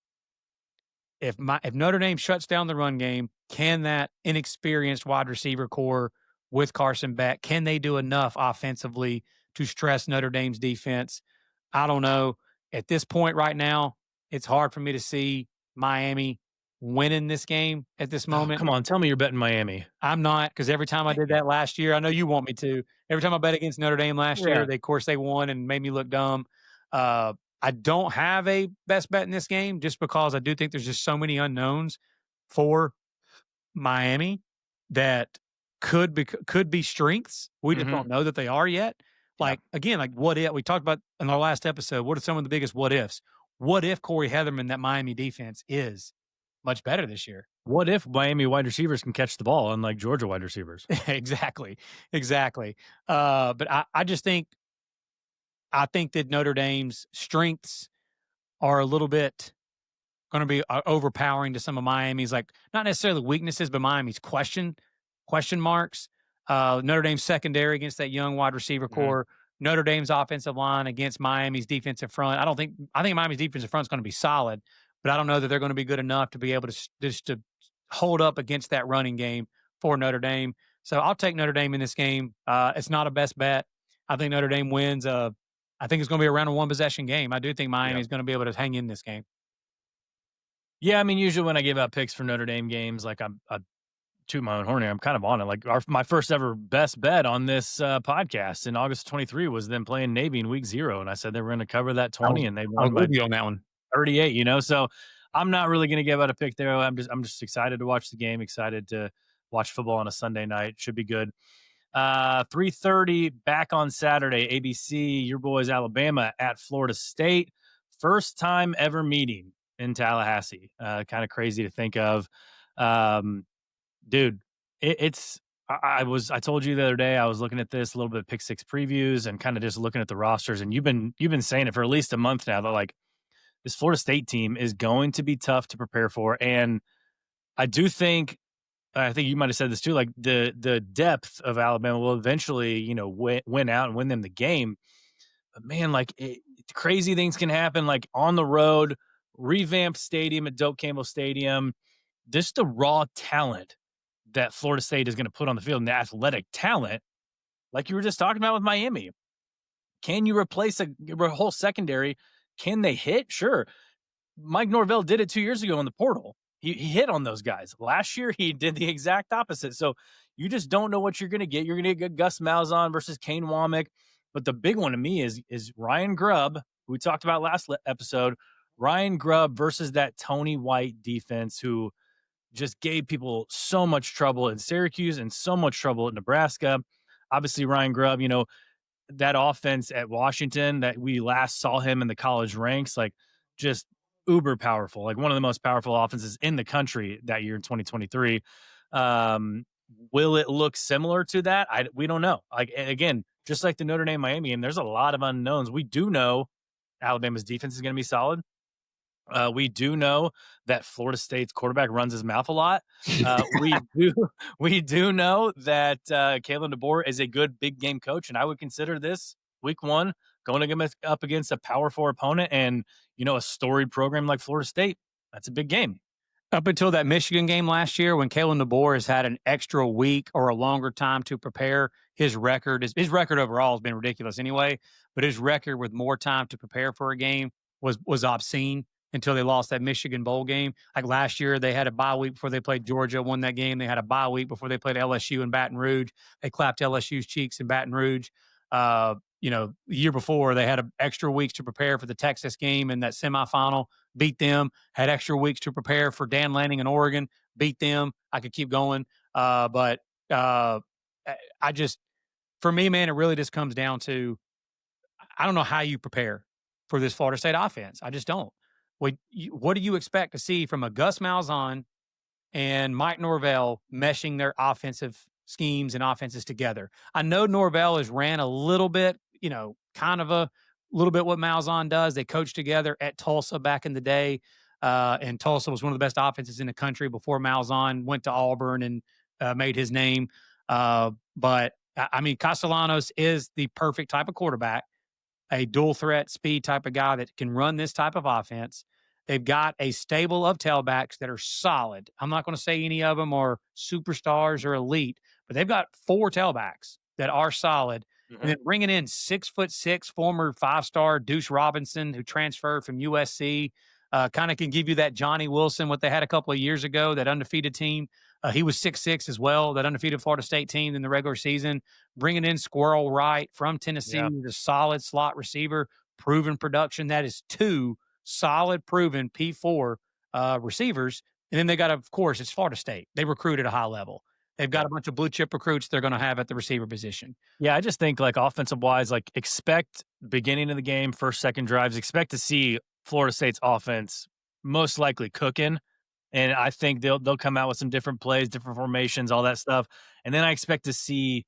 if Notre Dame shuts down the run game, can that inexperienced wide receiver core with Carson Beck, can they do enough offensively to stress Notre Dame's defense? I don't know. At this point right now, it's hard for me to see Miami winning this game at this Oh, moment. come on, tell me you're betting Miami. I'm not because every time I Dang did it. that last year, I know you want me to. Every time I bet against Notre Dame last year, Yeah. they of course they won and made me look dumb. I don't have a best bet in this game just because I do think there's just so many unknowns for Miami that could be strengths. We just Mhm. don't know that they are yet. Yeah. Like again, like what if we talked about in our last episode? What are some of the biggest what ifs? What if Corey Heatherman, that Miami defense, is much better this year? What if Miami wide receivers can catch the ball unlike Georgia wide receivers? Exactly, exactly. But I just think I think that Notre Dame's strengths are a little bit going to be overpowering to some of Miami's, like not necessarily weaknesses, but Miami's question marks. Notre Dame's secondary against that young wide receiver Mhm. core. Notre Dame's offensive line against Miami's defensive front. I think Miami's defensive front is going to be solid, but I don't know that they're going to be good enough to be able to just to hold up against that running game for Notre Dame. So I'll take Notre Dame in this game. It's not a best bet. I think Notre Dame wins. I think it's going to be around a one possession game. I do think Miami Yeah. is going to be able to hang in this game. Yeah, I mean, usually when I give out picks for Notre Dame games, like I toot my own horn here. I'm kind of on it. Like my first ever best bet on this podcast in August 23 was them playing Navy in week 0, and I said they were going to cover that I was 20, and they I was won by with you on that one. 38. So I'm not really going to give out a pick there. I'm just excited to watch the game. Excited to watch football on a Sunday night. Should be good. 3:30 back on Saturday. ABC. Your boys Alabama at Florida State. First time ever meeting in Tallahassee. Kind of crazy to think of. Um, dude, it's I told you the other day I was looking at this a little bit of pick six previews and kind of just looking at the rosters, and you've been saying it for at least a month now that like this Florida State team is going to be tough to prepare for, and I do think I think you might have said this too. Like the depth of Alabama will eventually, win out and win them the game. But man, like crazy things can happen. Like on the road, revamped stadium at Doak Campbell Stadium. Just the raw talent that Florida State is going to put on the field, and the athletic talent, like you were just talking about with Miami. Can you replace a whole secondary? Can they hit? Sure. Mike Norvell did it 2 years ago in the portal. He hit on those guys. Last year, he did the exact opposite. So you just don't know what you're going to get. You're going to get Gus Malzahn versus Kane Womack. But the big one to me is Ryan Grubb, who we talked about last episode. Ryan Grubb versus that Tony White defense, who just gave people so much trouble in Syracuse and so much trouble at Nebraska. Obviously, Ryan Grubb, that offense at Washington that we last saw him in the college ranks, like just uber powerful, like one of the most powerful offenses in the country that year in 2023. Um, will it look similar to that? We don't know. Like again, just like the Notre Dame Miami game, there's a lot of unknowns. We do know Alabama's defense is going to be solid. We do know that Florida State's quarterback runs his mouth a lot. We do know that Kalen DeBoer is a good big game coach, and I would consider this week one going up against a Power Four opponent and a storied program like Florida State. That's a big game. Up until that Michigan game last year, when Kalen DeBoer has had an extra week or a longer time to prepare, his record overall has been ridiculous anyway. But his record with more time to prepare for a game was obscene until they lost that Michigan bowl game. Like last year, they had a bye week before they played Georgia, won that game. They had a bye week before they played LSU in Baton Rouge. They clapped LSU's cheeks in Baton Rouge. The year before they had extra weeks to prepare for the Texas game in that semifinal, beat them, had extra weeks to prepare for Dan Lanning in Oregon, beat them. I could keep going. But I just, for me, man, it really just comes down to, I don't know how you prepare for this Florida State offense. I just don't. What do you expect to see from a Gus Malzahn and Mike Norvell meshing their offensive schemes and offenses together? I know Norvell has ran a little bit, kind of a little bit what Malzahn does. They coached together at Tulsa back in the day. And Tulsa was one of the best offenses in the country before Malzahn went to Auburn and made his name. But I mean, Castellanos is the perfect type of quarterback, a dual threat speed type of guy that can run this type of offense. They've got a stable of tailbacks that are solid. I'm not going to say any of them are superstars or elite, but they've got 4 tailbacks that are solid. Mm-hmm. And then bringing in 6'6" former 5-star Deuce Robinson, who transferred from USC, kind of can give you that Johnny Wilson, what they had a couple of years ago, that undefeated team. He was 6'6" as well, that undefeated Florida State team in the regular season. Bringing in Squirrel Wright from Tennessee, the solid slot receiver, proven production. That is 2 solid, proven P4 receivers. And then they got, of course, it's Florida State. They recruit at a high level. They've got a bunch of blue chip recruits they're going to have at the receiver position. Yeah, I just think like offensive wise, like expect beginning of the game, first, second drives, expect to see Florida State's offense most likely cooking. And I think they'll come out with some different plays, different formations, all that stuff. And then I expect to see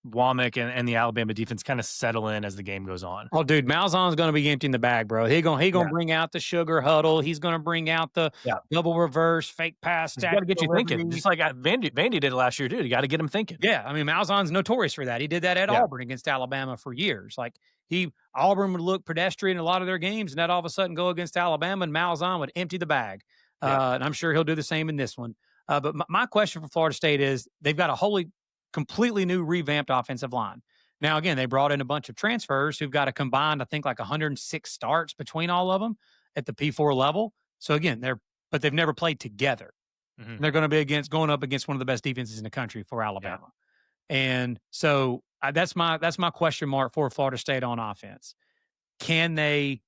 Womack and the Alabama defense kind of settle in as the game goes on. Oh, dude, Malzahn's going to be emptying the bag, bro. He gonna bring out the sugar huddle. He's going to bring out the double reverse, fake pass. He's got to get you thinking, just like Vandy did it last year, too. You got to get him thinking. Yeah, I mean, Malzahn's notorious for that. He did that at Auburn against Alabama for years. Like Auburn would look pedestrian in a lot of their games, and that all of a sudden go against Alabama, and Malzahn would empty the bag. And I'm sure he'll do the same in this one. But my question for Florida State is they've got a completely new revamped offensive line. Now, again, they brought in a bunch of transfers who've got a combined, I think, like 106 starts between all of them at the P4 level. So again, but they've never played together. Mm-hmm. They're going to be going up against one of the best defenses in the country for Alabama. Yeah. And so that's my question mark for Florida State on offense. Can they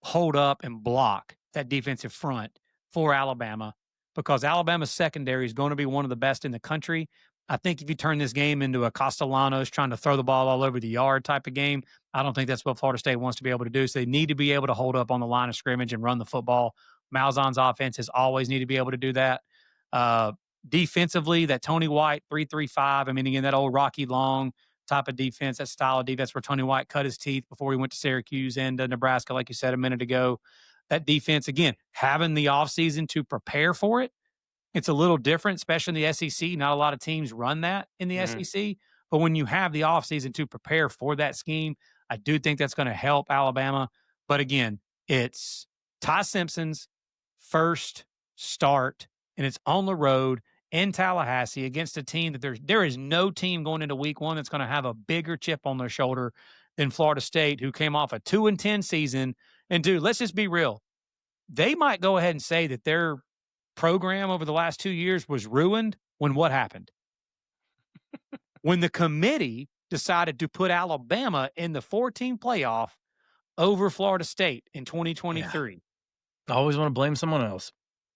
hold up and block that defensive front for Alabama? Because Alabama's secondary is going to be one of the best in the country. I think if you turn this game into a Castellanos trying to throw the ball all over the yard type of game, I don't think that's what Florida State wants to be able to do. So they need to be able to hold up on the line of scrimmage and run the football. Malzahn's offense has always needed to be able to do that. defensively, that Tony White 3-3-5. I mean, again, that old Rocky Long type of defense, that style of defense where Tony White cut his teeth before he went to Syracuse and Nebraska, like you said a minute ago. That defense, again, having the offseason to prepare for it, it's a little different, especially in the SEC. Not a lot of teams run that in the Mhm. SEC. But when you have the offseason to prepare for that scheme, I do think that's going to help Alabama. But again, it's Ty Simpson's first start, and it's on the road in Tallahassee against a team that there is no team going into week one that's going to have a bigger chip on their shoulder than Florida State, who came off a 2-10 season. And dude, let's just be real. They might go ahead and say that their program over the last 2 years was ruined when what happened? When the committee decided to put Alabama in the 14 playoff over Florida State in Yeah. 2023. I always wanna blame someone else.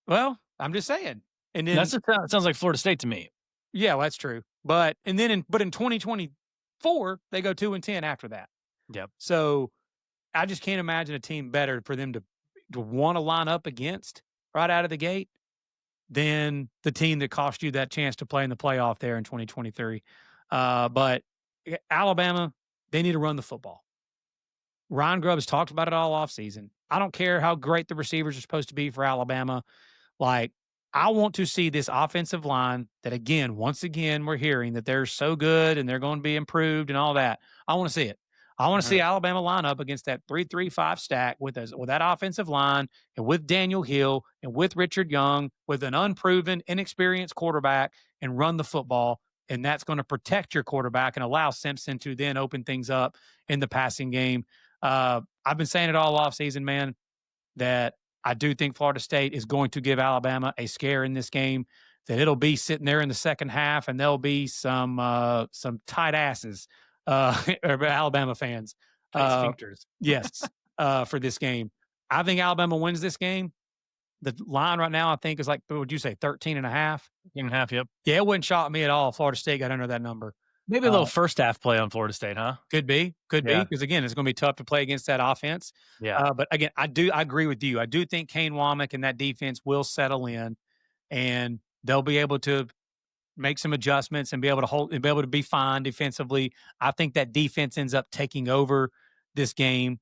Well, I'm just saying. And That's then the sounds like Florida State to me. yeah, well, that's true. But in 2024, they go 2-10 after that. Yep. So I just can't imagine a team better for them to want to line up against right out of the gate than the team that cost you that chance to play in the playoff there in 2023. But Alabama, they need to run the football. Ryan Grubb has talked about it all offseason. I don't care how great the receivers are supposed to be for Alabama. Like, I want to see this offensive line that, again, once again, we're hearing that they're so good and they're going to be improved and all that. I want to see it. I want to see Mhm. Alabama line up against that 3-3-5 stack with that offensive line and with Daniel Hill and with Richard Young, with an unproven, inexperienced quarterback and run the football. And that's going to protect your quarterback and allow Simpson to then open things up in the passing game. I've been saying it all offseason, man, that I do think Florida State is going to give Alabama a scare in this game. That it'll be sitting there in the second half, and there'll be some tight asses, or Alabama fans. Tight Uh, sphincters. yes, for this game. I think Alabama wins this game. The line right now, I think, is like, what would you say, 13 and a half? 1.5, yep. Yeah, it wouldn't shock me at all if Florida State got under that number. Maybe a Uh, little first half play on Florida State, huh? could be, Yeah. because again, it's going to be tough to play against that offense. Yeah. But again, I agree with you. I do think Kane Womack and that defense will settle in, and they'll be able to make some adjustments and be able to hold and be able to be fine defensively. I think that defense ends up taking over this game.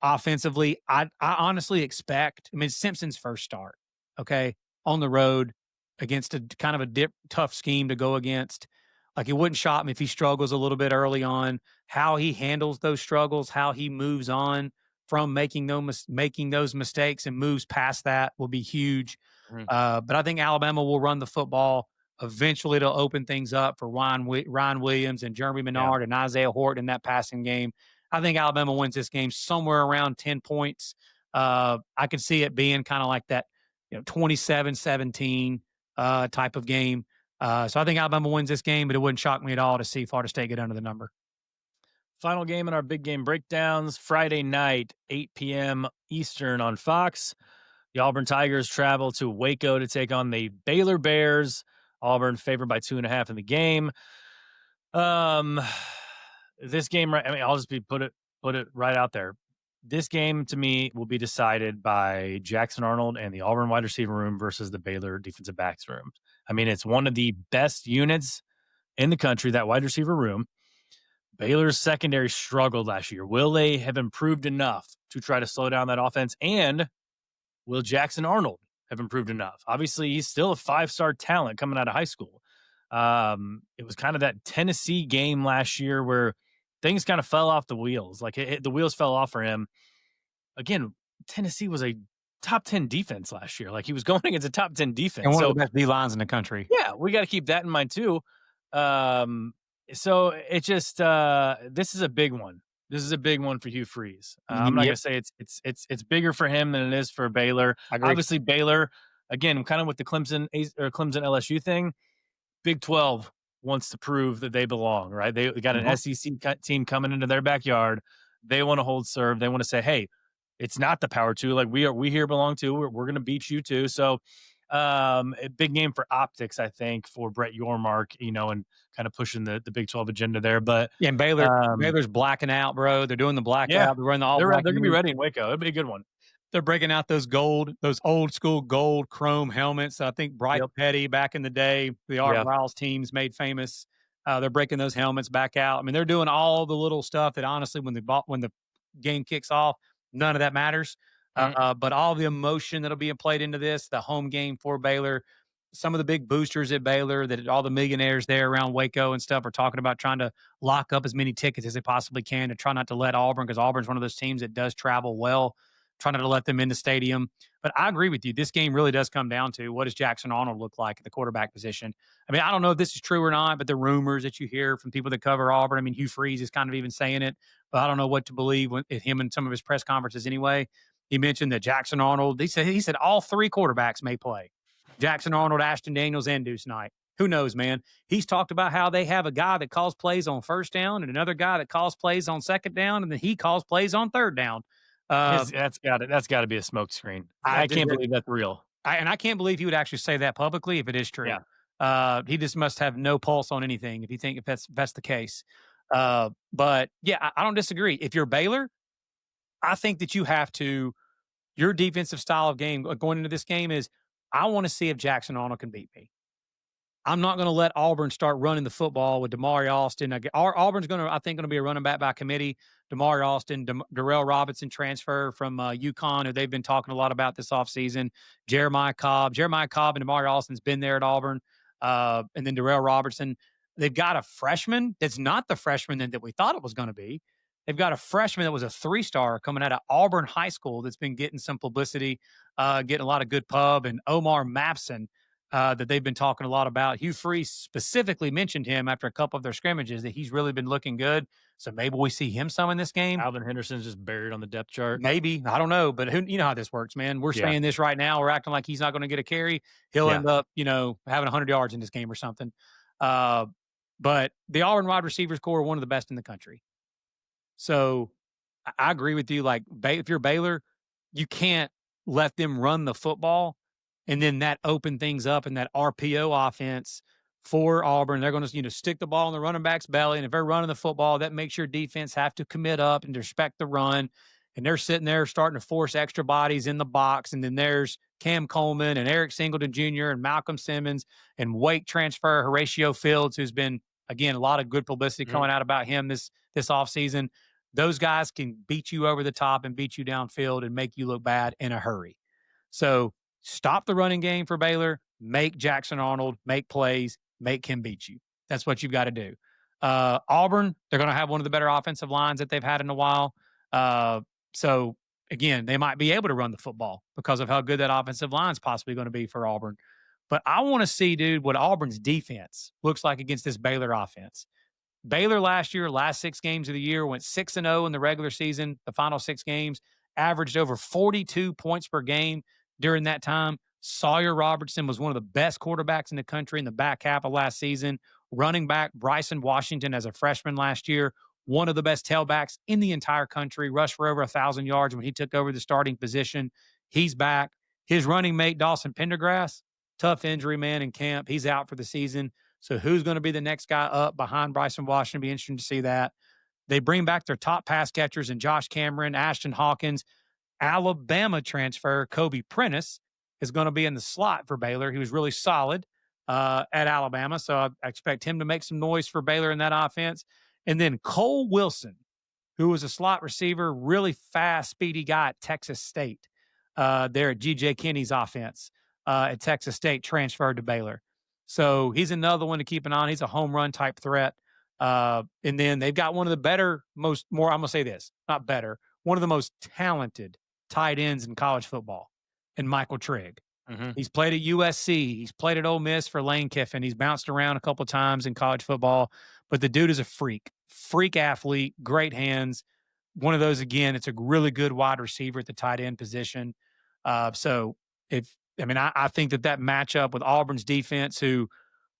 Offensively, I honestly expect. I mean, Simpson's first start, okay, on the road against a kind of a tough scheme to go against. Like, it wouldn't shock me if he struggles a little bit early on. How he handles those struggles, how he moves on from making those mistakes and moves past that will be huge. Mhm. But I think Alabama will run the football. Eventually, it'll open things up for Ryan Williams and Jeremy Yeah. Menard and Isaiah Horton in that passing game. I think Alabama wins this game somewhere around 10 points. I could see it being kind of like that, 27-17 type of game. So I think Alabama wins this game, but it wouldn't shock me at all to see Florida State get under the number. Final game in our big game breakdowns, Friday night, 8 p.m. Eastern on Fox. The Auburn Tigers travel to Waco to take on the Baylor Bears. Auburn favored by 2.5 in the game. Um, this game, right? I mean, I'll just put it right out there. This game to me will be decided by Jackson Arnold and the Auburn wide receiver room versus the Baylor defensive backs room. I mean, it's one of the best units in the country, that wide receiver room. Baylor's secondary struggled last year. Will they have improved enough to try to slow down that offense? And will Jackson Arnold have improved enough? Obviously, he's still a five-star talent coming out of high school. It was kind of that Tennessee game last year where things kind of fell off the wheels. Like, the wheels fell off for him. Again, Tennessee was a top 10 defense last year. Like, he was going against a top 10 And defense. one of So the best D lines in the country. yeah, we got to keep that in mind too. Um, so it just this is a big one. This is a big one for Hugh Freeze. I'm not Yep, gonna say it's bigger for him than it is for Baylor. I agree. Obviously, Baylor, again, kind of with the Clemson LSU thing. Big 12 wants to prove that they belong, right? They got an Mhm. SEC team coming into their backyard. They want to hold serve. They want to say, hey, it's not the power two. Like, we here belong to. We're going to beat you too. So a big game for optics, I think, for Brett Yormark, and kind of pushing the Big 12 agenda there. But Yeah, and um, Baylor's blacking out, bro. They're doing the yeah, blackout. They're running the all they're black they're gonna be uniform. ready in Waco. It'll be a good one. They're breaking out those old school gold chrome helmets. I think Bryce Yep. Petty back in the day, the Art Yeah. Briles teams made famous. They're breaking those helmets back out. I mean, they're doing all the little stuff that honestly, when the game kicks off, none of that matters. Mm. But all the emotion that'll be played into this, the home game for Baylor, some of the big boosters at Baylor, that all the millionaires there around Waco and stuff are talking about trying to lock up as many tickets as they possibly can to try not to let Auburn, because Auburn's one of those teams that does travel well, trying not to let them in the stadium. But I agree with you. This game really does come down to, what does Jackson Arnold look like at the quarterback position? I mean, I don't know if this is true or not, but the rumors that you hear from people that cover Auburn, I mean, Hugh Freeze is kind of even saying it, but I don't know what to believe when him and some of his press conferences anyway. He mentioned that Jackson Arnold, he said all three quarterbacks may play. Jackson Arnold, Ashton Daniels, and Deuce Knight. Who knows, man? He's talked about how they have a guy that calls plays on first down and another guy that calls plays on second down, and then he calls plays on third down. Uh, That's gotta be a smokescreen. I I can't believe that's real. I can't believe he would actually say that publicly if it is true. Yeah. He just must have no pulse on anything if that's the case. But yeah, I don't disagree. If you're Baylor, I think that you have to, your defensive style of game going into this game is, I want to see if Jackson Arnold can beat me. I'm not going to let Auburn start running the football with Damari Austin. Auburn's I think, going to be a running back by committee. Damari Austin, Darrell Robinson transfer from UConn, who they've been talking a lot about this offseason. Jeremiah Cobb and Damari Austin's been there at Auburn. And then Darrell Robertson. They've got a freshman that's not the freshman that we thought it was going to be. They've got a freshman that was a 3-star coming out of Auburn High School that's been getting some publicity, getting a lot of good pub, and Omar Mapson, that they've been talking a lot about. Hugh Freeze specifically mentioned him after a couple of their scrimmages, that he's really been looking good. So maybe we see him some in this game. Alvin Henderson's just buried on the depth chart. Maybe. I don't know. But you know how this works, man. We're Yeah. saying this right now. We're acting like he's not going to get a carry. He'll Yeah. end up, having 100 yards in this game or something. Uh, but the Auburn wide receivers core are one of the best in the country. So I agree with you. Like, if you're Baylor, you can't let them run the football and then that open things up in that RPO offense for Auburn. They're going to, stick the ball in the running back's belly. And if they're running the football, that makes your defense have to commit up and respect the run. And they're sitting there starting to force extra bodies in the box. And then there's Cam Coleman and Eric Singleton Jr. and Malcolm Simmons and Wake transfer Horatio Fields, who's been, again, a lot of good publicity coming out about him this offseason. Those guys can beat you over the top and beat you downfield and make you look bad in a hurry. So stop the running game for Baylor, make Jackson Arnold make plays, make him beat you. That's what you've got to do. Auburn, they're going to have one of the better offensive lines that they've had in a while. So again, they might be able to run the football because of how good that offensive line is possibly going to be for Auburn. But I want to see, dude, what Auburn's defense looks like against this Baylor offense. Baylor last year, last 6 games of the year, went 6-0 in the regular season. The final 6 games averaged over 42 points per game during that time. Sawyer Robertson was one of the best quarterbacks in the country in the back half of last season. Running back Bryson Washington, as a freshman last year, one of the best tailbacks in the entire country, rushed for over 1,000 yards when he took over the starting position. He's back. His running mate, Dawson Pendergrass, tough injury, man, in camp. He's out for the season. So who's going to be the next guy up behind Bryson Washington? Be interesting to see that. They bring back their top pass catchers in Josh Cameron, Ashton Hawkins. Alabama transfer Kobe Prentice is going to be in the slot for Baylor. He was really solid at Alabama, so I expect him to make some noise for Baylor in that offense. And then Cole Wilson, who was a slot receiver, really fast, speedy guy at Texas State. There at G.J. Kinney's offense at Texas State, transferred to Baylor. So he's another one to keep an eye on. He's a home run type threat. And then they've got one of the better, I'm going to say this, not better, one of the most talented tight ends in college football, and Michael Trigg. Mm-hmm. He's played at USC. He's played at Ole Miss for Lane Kiffin. He's bounced around a couple of times in college football, but the dude is a freak athlete, great hands. One of those, again, it's a really good wide receiver at the tight end position. I think that matchup with Auburn's defense, who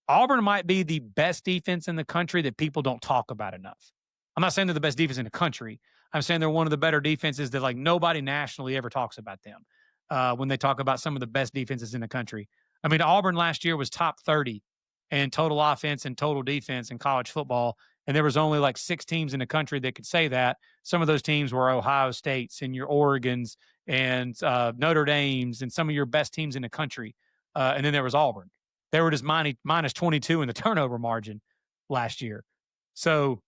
Auburn might be the best defense in the country that people don't talk about enough. I'm not saying they're the best defense in the country. I'm saying they're one of the better defenses that, like, nobody nationally ever talks about them when they talk about some of the best defenses in the country. I mean, Auburn last year was top 30 in total offense and total defense in college football, and there was only like 6 teams in the country that could say that. Some of those teams were Ohio States and your Oregons and Notre Dame's and some of your best teams in the country. And then there was Auburn. They were just minus 22 in the turnover margin last year. So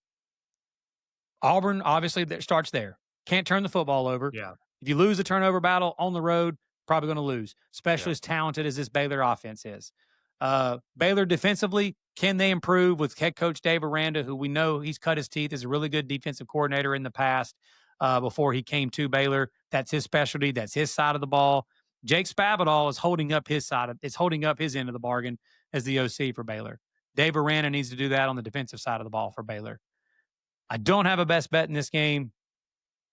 Auburn, obviously, that starts there. Can't turn the football over. Yeah. If you lose the turnover battle on the road, probably going to lose, especially Yeah. as talented as this Baylor offense is. Baylor defensively, can they improve with head coach Dave Aranda, who we know he's cut his teeth as a really good defensive coordinator in the past before he came to Baylor? That's his specialty. That's his side of the ball. Jake Spavital is holding up his holding up his end of the bargain as the OC for Baylor. Dave Aranda needs to do that on the defensive side of the ball for Baylor. I don't have a best bet in this game.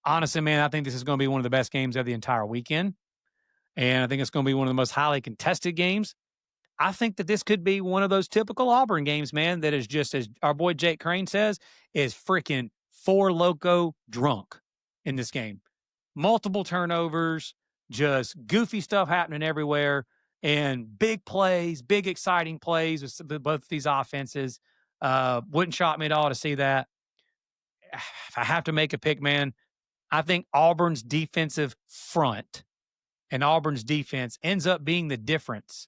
Honestly, man, I think this is going to be one of the best games of the entire weekend. And I think it's going to be one of the most highly contested games. I think that this could be one of those typical Auburn games, man, that is just, as our boy Jake Crane says, is freaking four loco drunk in this game. Multiple turnovers, just goofy stuff happening everywhere, and big plays, big exciting plays with both these offenses. Wouldn't shock me at all to see that. If I have to make a pick, man, I think Auburn's defensive front and Auburn's defense ends up being the difference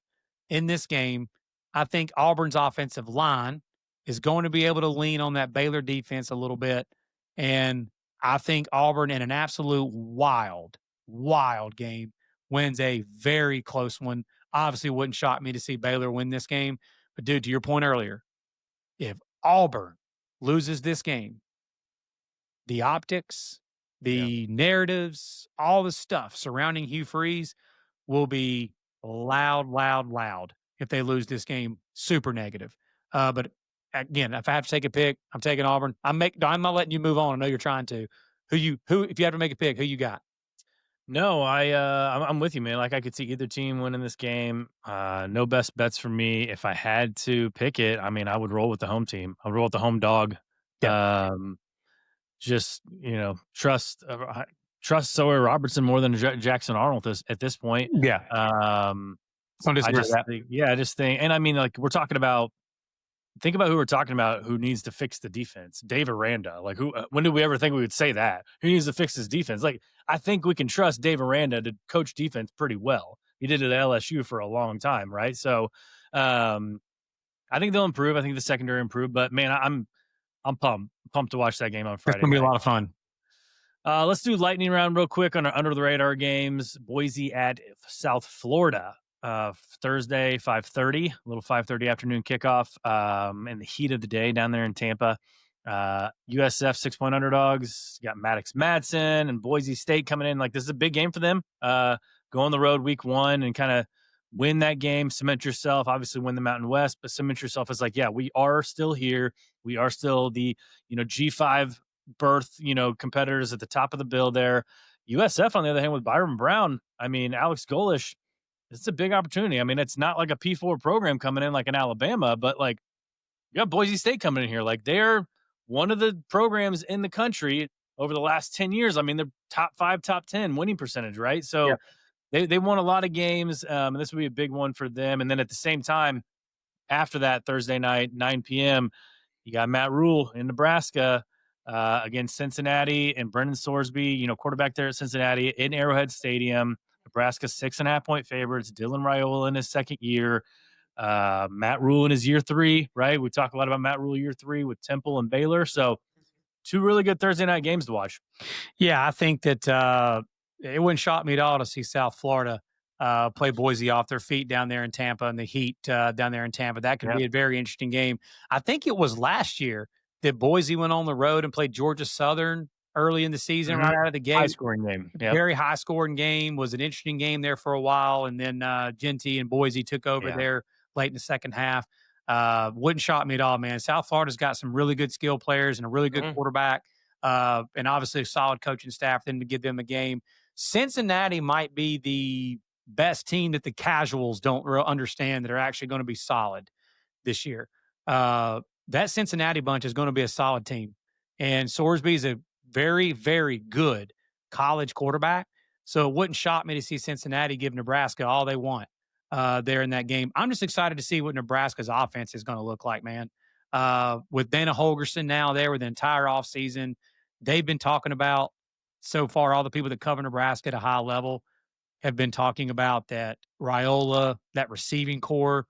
in this game. I think Auburn's offensive line is going to be able to lean on that Baylor defense a little bit. And I think Auburn, in an absolute wild game, wins a very close one. Obviously, wouldn't shock me to see Baylor win this game. But, dude, to your point earlier, if Auburn loses this game, the optics, Yeah. the narratives, all the stuff surrounding Hugh Freeze will be loud if they lose this game. Super negative. But again, if I have to take a pick, I'm taking Auburn. I'm not letting you move on. I know you're trying to. Who if you have to make a pick, who you got? No, I'm with you, man. Like I could see either team winning this game. No best bets for me. If I had to pick it, I mean, I would roll with the home team. I'd roll with the home dog. Yep. Just trust Sawyer Robertson more than Jackson Arnold at this point. Yeah. Don't I disagree with just that. think, yeah, I just think, and I mean, like we're talking about. Think about who we're talking about. Who needs to fix the defense? Dave Aranda. Like who? When did we ever think we would say that? Who needs to fix his defense? Like I think we can trust Dave Aranda to coach defense pretty well. He did it at LSU for a long time, right? So, I think they'll improve. I think the secondary improved. But man, I'm pumped to watch that game on It's Friday gonna be a night. lot of fun. Let's do lightning round real quick on our under the radar games. Boise at South Florida. Thursday, 5:30, a little 5:30 afternoon kickoff. In the heat of the day down there in Tampa. USF 6-point underdogs. You got Maddox Madsen and Boise State coming in. Like this is a big game for them. Go on the road week one and kind of win that game. Cement yourself. Obviously, win the Mountain West, but cement yourself as like, yeah, we are still here. We are still the G5 berth competitors at the top of the bill there. USF on the other hand with Byron Brown. I mean, Alex Golish. It's a big opportunity. I mean, it's not like a P4 program coming in like in Alabama, but like you got Boise State coming in here. Like they're one of the programs in the country over the last 10 years. I mean, they're top 5, top 10 winning percentage, right? Yeah. So they won a lot of games. And this would be a big one for them. And then at the same time, after that Thursday night, 9 p.m., you got Matt Rule in Nebraska against Cincinnati and Brendan Sorsby, quarterback there at Cincinnati in Arrowhead Stadium. Nebraska 6.5-point favorites. Dylan Raiola in his second year. Matt Rule in his year 3, right? We talk a lot about Matt Rule year 3 with Temple and Baylor. So 2 really good Thursday night games to watch. Yeah, I think that it wouldn't shock me at all to see South Florida play Boise off their feet down there in Tampa and the heat down there in Tampa. That could be a very interesting game. I think it was last year that Boise went on the road and played Georgia Southern early in the season, right out of the gate. High-scoring game. Yep. Very high-scoring game. Was an interesting game there for a while, and then Genty and Boise took over there late in the second half. Wouldn't shock me at all, man. South Florida's got some really good skill players and a really good quarterback, and obviously a solid coaching staff for them to give them a game. Cincinnati might be the best team that the casuals don't understand that are actually going to be solid this year. That Cincinnati bunch is going to be a solid team. And Sorsby is a very, very good college quarterback. So it wouldn't shock me to see Cincinnati give Nebraska all they want there in that game. I'm just excited to see what Nebraska's offense is going to look like, man. With Dana Holgerson now there with the entire offseason, they've been talking about so far, all the people that cover Nebraska at a high level have been talking about that Raiola, that receiving core,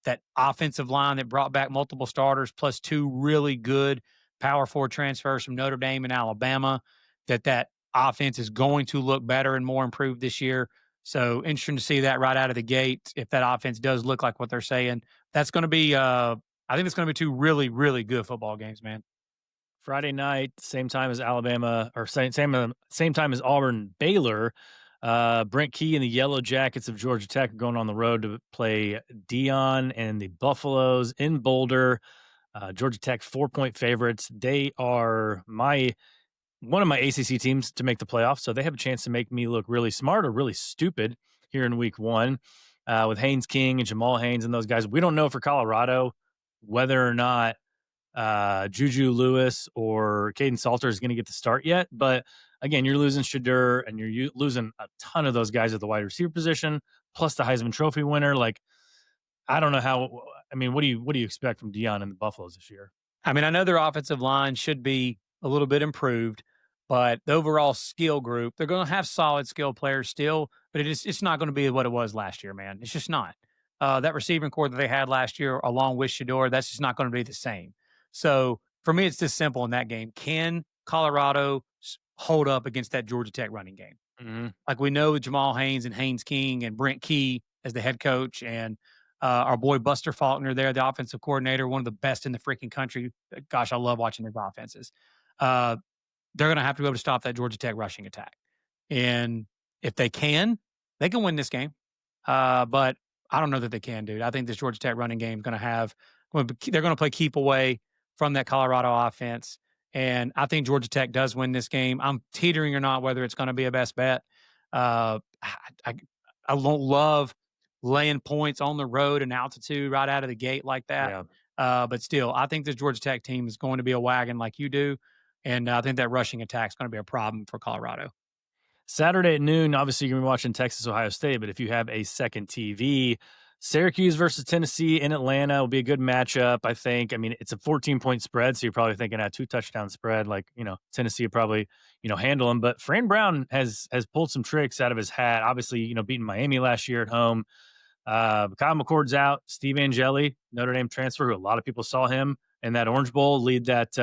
that offensive line that brought back multiple starters, plus two really good power forward transfers from Notre Dame and Alabama, that offense is going to look better and more improved this year. So interesting to see that right out of the gate. If that offense does look like what they're saying, that's going to be, I think it's going to be two really, really good football games, man. Friday night, same time as Alabama, or same time as Auburn Baylor. Brent Key and the Yellow Jackets of Georgia Tech are going on the road to play Dion and the Buffaloes in Boulder. Georgia Tech 4-point favorites. They are one of my ACC teams to make the playoffs, so they have a chance to make me look really smart or really stupid here in Week 1 with Haynes King and Jamal Haynes and those guys. We don't know for Colorado whether or not Juju Lewis or Caden Salter is going to get the start yet. But again, you're losing Shadur and you're losing a ton of those guys at the wide receiver position, plus the Heisman Trophy winner. Like, I don't know how. I mean, what do you expect from Dion and the Buffaloes this year? I mean, I know their offensive line should be a little bit improved, but the overall skill group, they're going to have solid skill players still, but it's not going to be what it was last year, man. It's just not. That receiving core that they had last year, along with Shador, that's just not going to be the same. So for me, it's just simple in that game. Can Colorado hold up against that Georgia Tech running game? Mhm. Like we know Jamal Haynes and Haynes King and Brent Key as the head coach and our boy Buster Faulkner there, the offensive coordinator, one of the best in the freaking country. Gosh, I love watching his offenses. Uh, they're going to have to be able to stop that Georgia Tech rushing attack. And if they can win this game. But I don't know that they can, dude. I think this Georgia Tech running game is going to they're going to play keep away from that Colorado offense. And I think Georgia Tech does win this game. I'm teetering or not whether it's going to be a best bet. I don't love laying points on the road and altitude right out of the gate like that. Yeah. But still, I think this Georgia Tech team is going to be a wagon like you do. And I think that rushing attack is going to be a problem for Colorado. Saturday at noon, obviously, you're going to be watching Texas, Ohio State, but if you have a second TV, Syracuse versus Tennessee in Atlanta will be a good matchup, I think. I mean, it's a 14-point spread, so you're probably thinking a 2-touchdown spread, like, Tennessee would probably, handle them. But Fran Brown has pulled some tricks out of his hat. Obviously, beating Miami last year at home. Kyle McCord's out. Steve Angeli, Notre Dame transfer, who a lot of people saw him in that Orange Bowl lead that,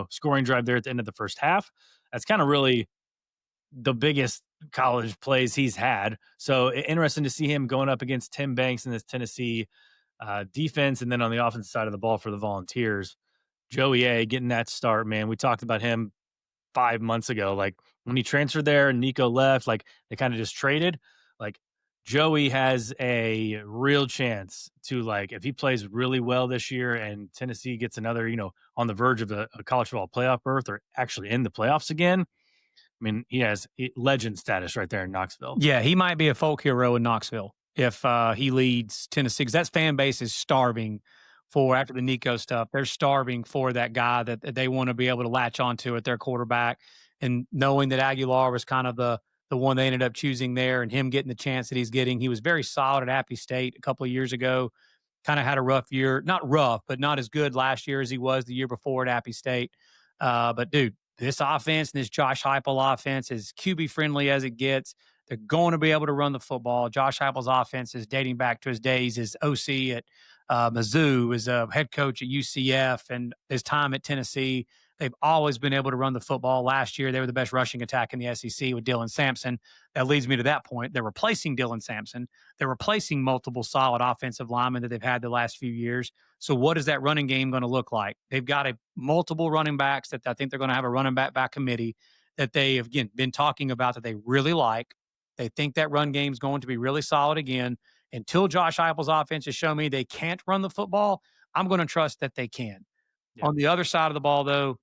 scoring drive there at the end of the first half. That's kind of really the biggest college plays he's had. So interesting to see him going up against Tim Banks in this Tennessee defense. And then on the offensive side of the ball for the Volunteers, Joey A getting that start, man. We talked about him 5 months ago. Like when he transferred there and Nico left, like they kind of just traded. Like Joey has a real chance to, like, if he plays really well this year and Tennessee gets another, on the verge of a college football playoff berth or actually in the playoffs again. I mean, he has legend status right there in Knoxville. Yeah, he might be a folk hero in Knoxville if he leads Tennessee because that fan base is starving for after the Nico stuff. They're starving for that guy that they want to be able to latch onto at their quarterback. And knowing that Aguilar was kind of the one they ended up choosing there, and him getting the chance that he's getting, he was very solid at Appy State a couple of years ago. Kind of had a rough year, not rough, but not as good last year as he was the year before at Appy State. But dude, this offense and this Josh Heupel offense is QB friendly as it gets. They're going to be able to run the football. Josh Heupel's offense is dating back to his days as OC at Mizzou, as a head coach at UCF, and his time at Tennessee. They've always been able to run the football. Last year, they were the best rushing attack in the SEC with Dylan Sampson. That leads me to that point. They're replacing Dylan Sampson. They're replacing multiple solid offensive linemen that they've had the last few years. So what is that running game going to look like? They've got multiple running backs that I think they're going to have a running back committee that they have, again, been talking about that they really like. They think that run game is going to be really solid again. Until Josh Heupel's offense has shown me they can't run the football, I'm going to trust that they can. Yeah. On the other side of the ball, though,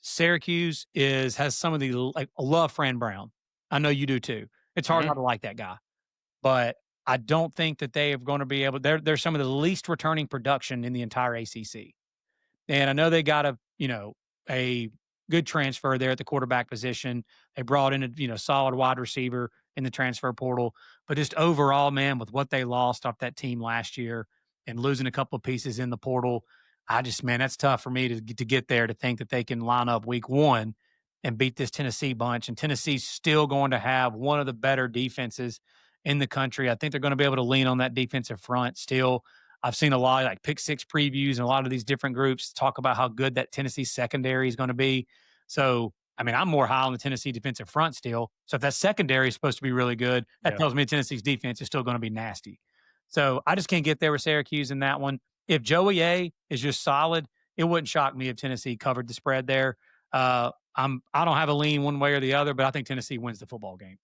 Syracuse has some of the I love Fran Brown. I know you do too. It's hard Mhm. not to like that guy, but I don't think that they are going to be able. They're some of the least returning production in the entire ACC. And I know they got a good transfer there at the quarterback position. They brought in a solid wide receiver in the transfer portal, but just overall, man, with what they lost off that team last year and losing a couple of pieces in the portal, man, that's tough for me to get there to think that they can line up week 1 and beat this Tennessee bunch. And Tennessee's still going to have one of the better defenses in the country. I think they're going to be able to lean on that defensive front still. I've seen a lot of like pick six previews and a lot of these different groups talk about how good that Tennessee secondary is going to be. So, I mean, I'm more high on the Tennessee defensive front still. So if that secondary is supposed to be really good, that Yeah. tells me Tennessee's defense is still going to be nasty. So I just can't get there with Syracuse in that one. If Joey A is just solid, it wouldn't shock me if Tennessee covered the spread there. I don't have a lean one way or the other, but I think Tennessee wins the football game.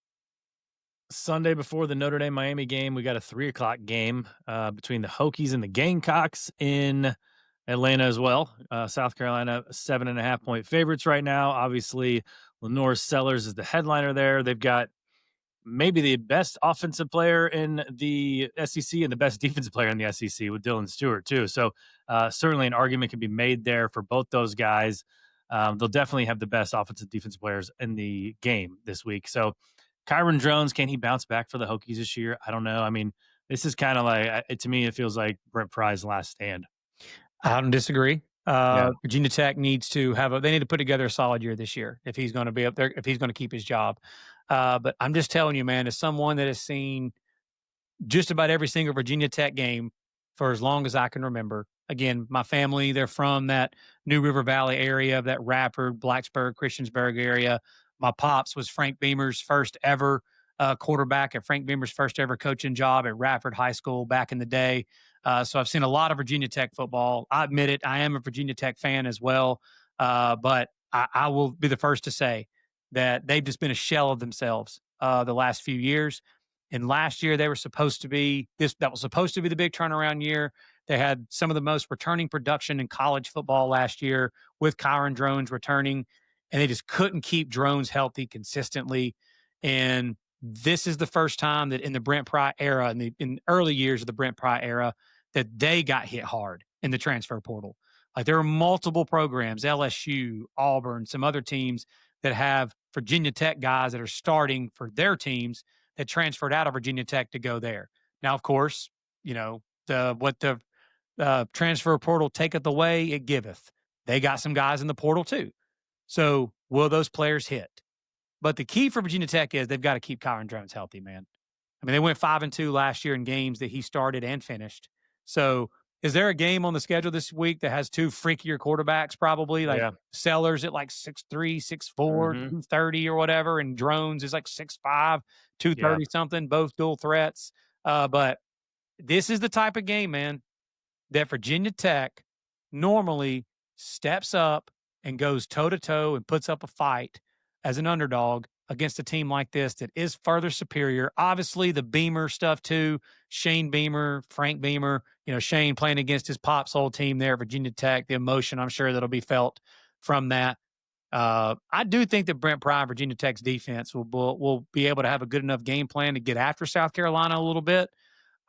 Sunday before the Notre Dame Miami game, we got a 3 o'clock game between the Hokies and the Gamecocks in Atlanta as well. South Carolina, 7.5 point favorites right now. Obviously, Lenore Sellers is the headliner there. They've got maybe the best offensive player in the SEC and the best defensive player in the SEC with Dylan Stewart, too. So, certainly an argument can be made there for both those guys. They'll definitely have the best offensive defensive players in the game this week. So, Kyron Jones, can he bounce back for the Hokies this year? I don't know. I mean, this is kind of like, to me, it feels like Brent Pry's last stand. I don't disagree. Yeah. Virginia Tech needs to they need to put together a solid year this year if he's going to be up there, if he's going to keep his job. But I'm just telling you, man, as someone that has seen just about every single Virginia Tech game for as long as I can remember. Again, my family, they're from that New River Valley area, that Radford, Blacksburg, Christiansburg area. My pops was Frank Beamer's first ever quarterback at Frank Beamer's first ever coaching job at Radford High School back in the day. So I've seen a lot of Virginia Tech football. I admit it, I am a Virginia Tech fan as well. But I will be the first to say that they've just been a shell of themselves the last few years. And last year they were supposed to be that was supposed to be the big turnaround year. They had some of the most returning production in college football last year with Kyron Drones returning, and they just couldn't keep Drones healthy consistently. And this is the first time that in the Brent Pry era, in early years of the Brent Pry era, that they got hit hard in the transfer portal. Like there are multiple programs, LSU, Auburn, some other teams that have Virginia Tech guys that are starting for their teams that transferred out of Virginia Tech to go there. Now, of course, you know, the transfer portal taketh away, it giveth. They got some guys in the portal too. So will those players hit? But the key for Virginia Tech is they've got to keep Kyron Drones healthy, man. I mean, they went 5-2 last year in games that he started and finished. So is there a game on the schedule this week that has two freakier quarterbacks, probably like Yeah. Sellers at like 6'3, 6'4, Hmm. 230 or whatever, and Drones is like 6'5, Yeah. 230 something, both dual threats. But this is the type of game, man, that Virginia Tech normally steps up and goes toe to toe and puts up a fight as an underdog against a team like this that is further superior. Obviously, the Beamer stuff too. Shane Beamer, Frank Beamer, Shane playing against his pop's old team there at Virginia Tech. The emotion, I'm sure, that'll be felt from that. I do think that Brent Pry, Virginia Tech's defense, will be able to have a good enough game plan to get after South Carolina a little bit.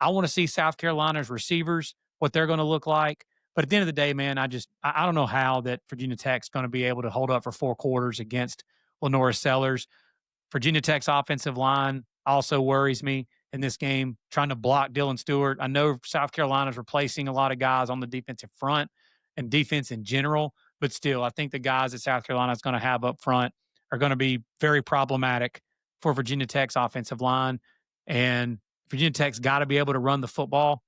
I want to see South Carolina's receivers, what they're going to look like. But at the end of the day, man, I don't know how that Virginia Tech's going to be able to hold up for 4 quarters against Lenora Sellers. Virginia Tech's offensive line also worries me in this game, trying to block Dylan Stewart. I know South Carolina's replacing a lot of guys on the defensive front and defense in general, but still, I think the guys that South Carolina is going to have up front are going to be very problematic for Virginia Tech's offensive line. And Virginia Tech's got to be able to run the football.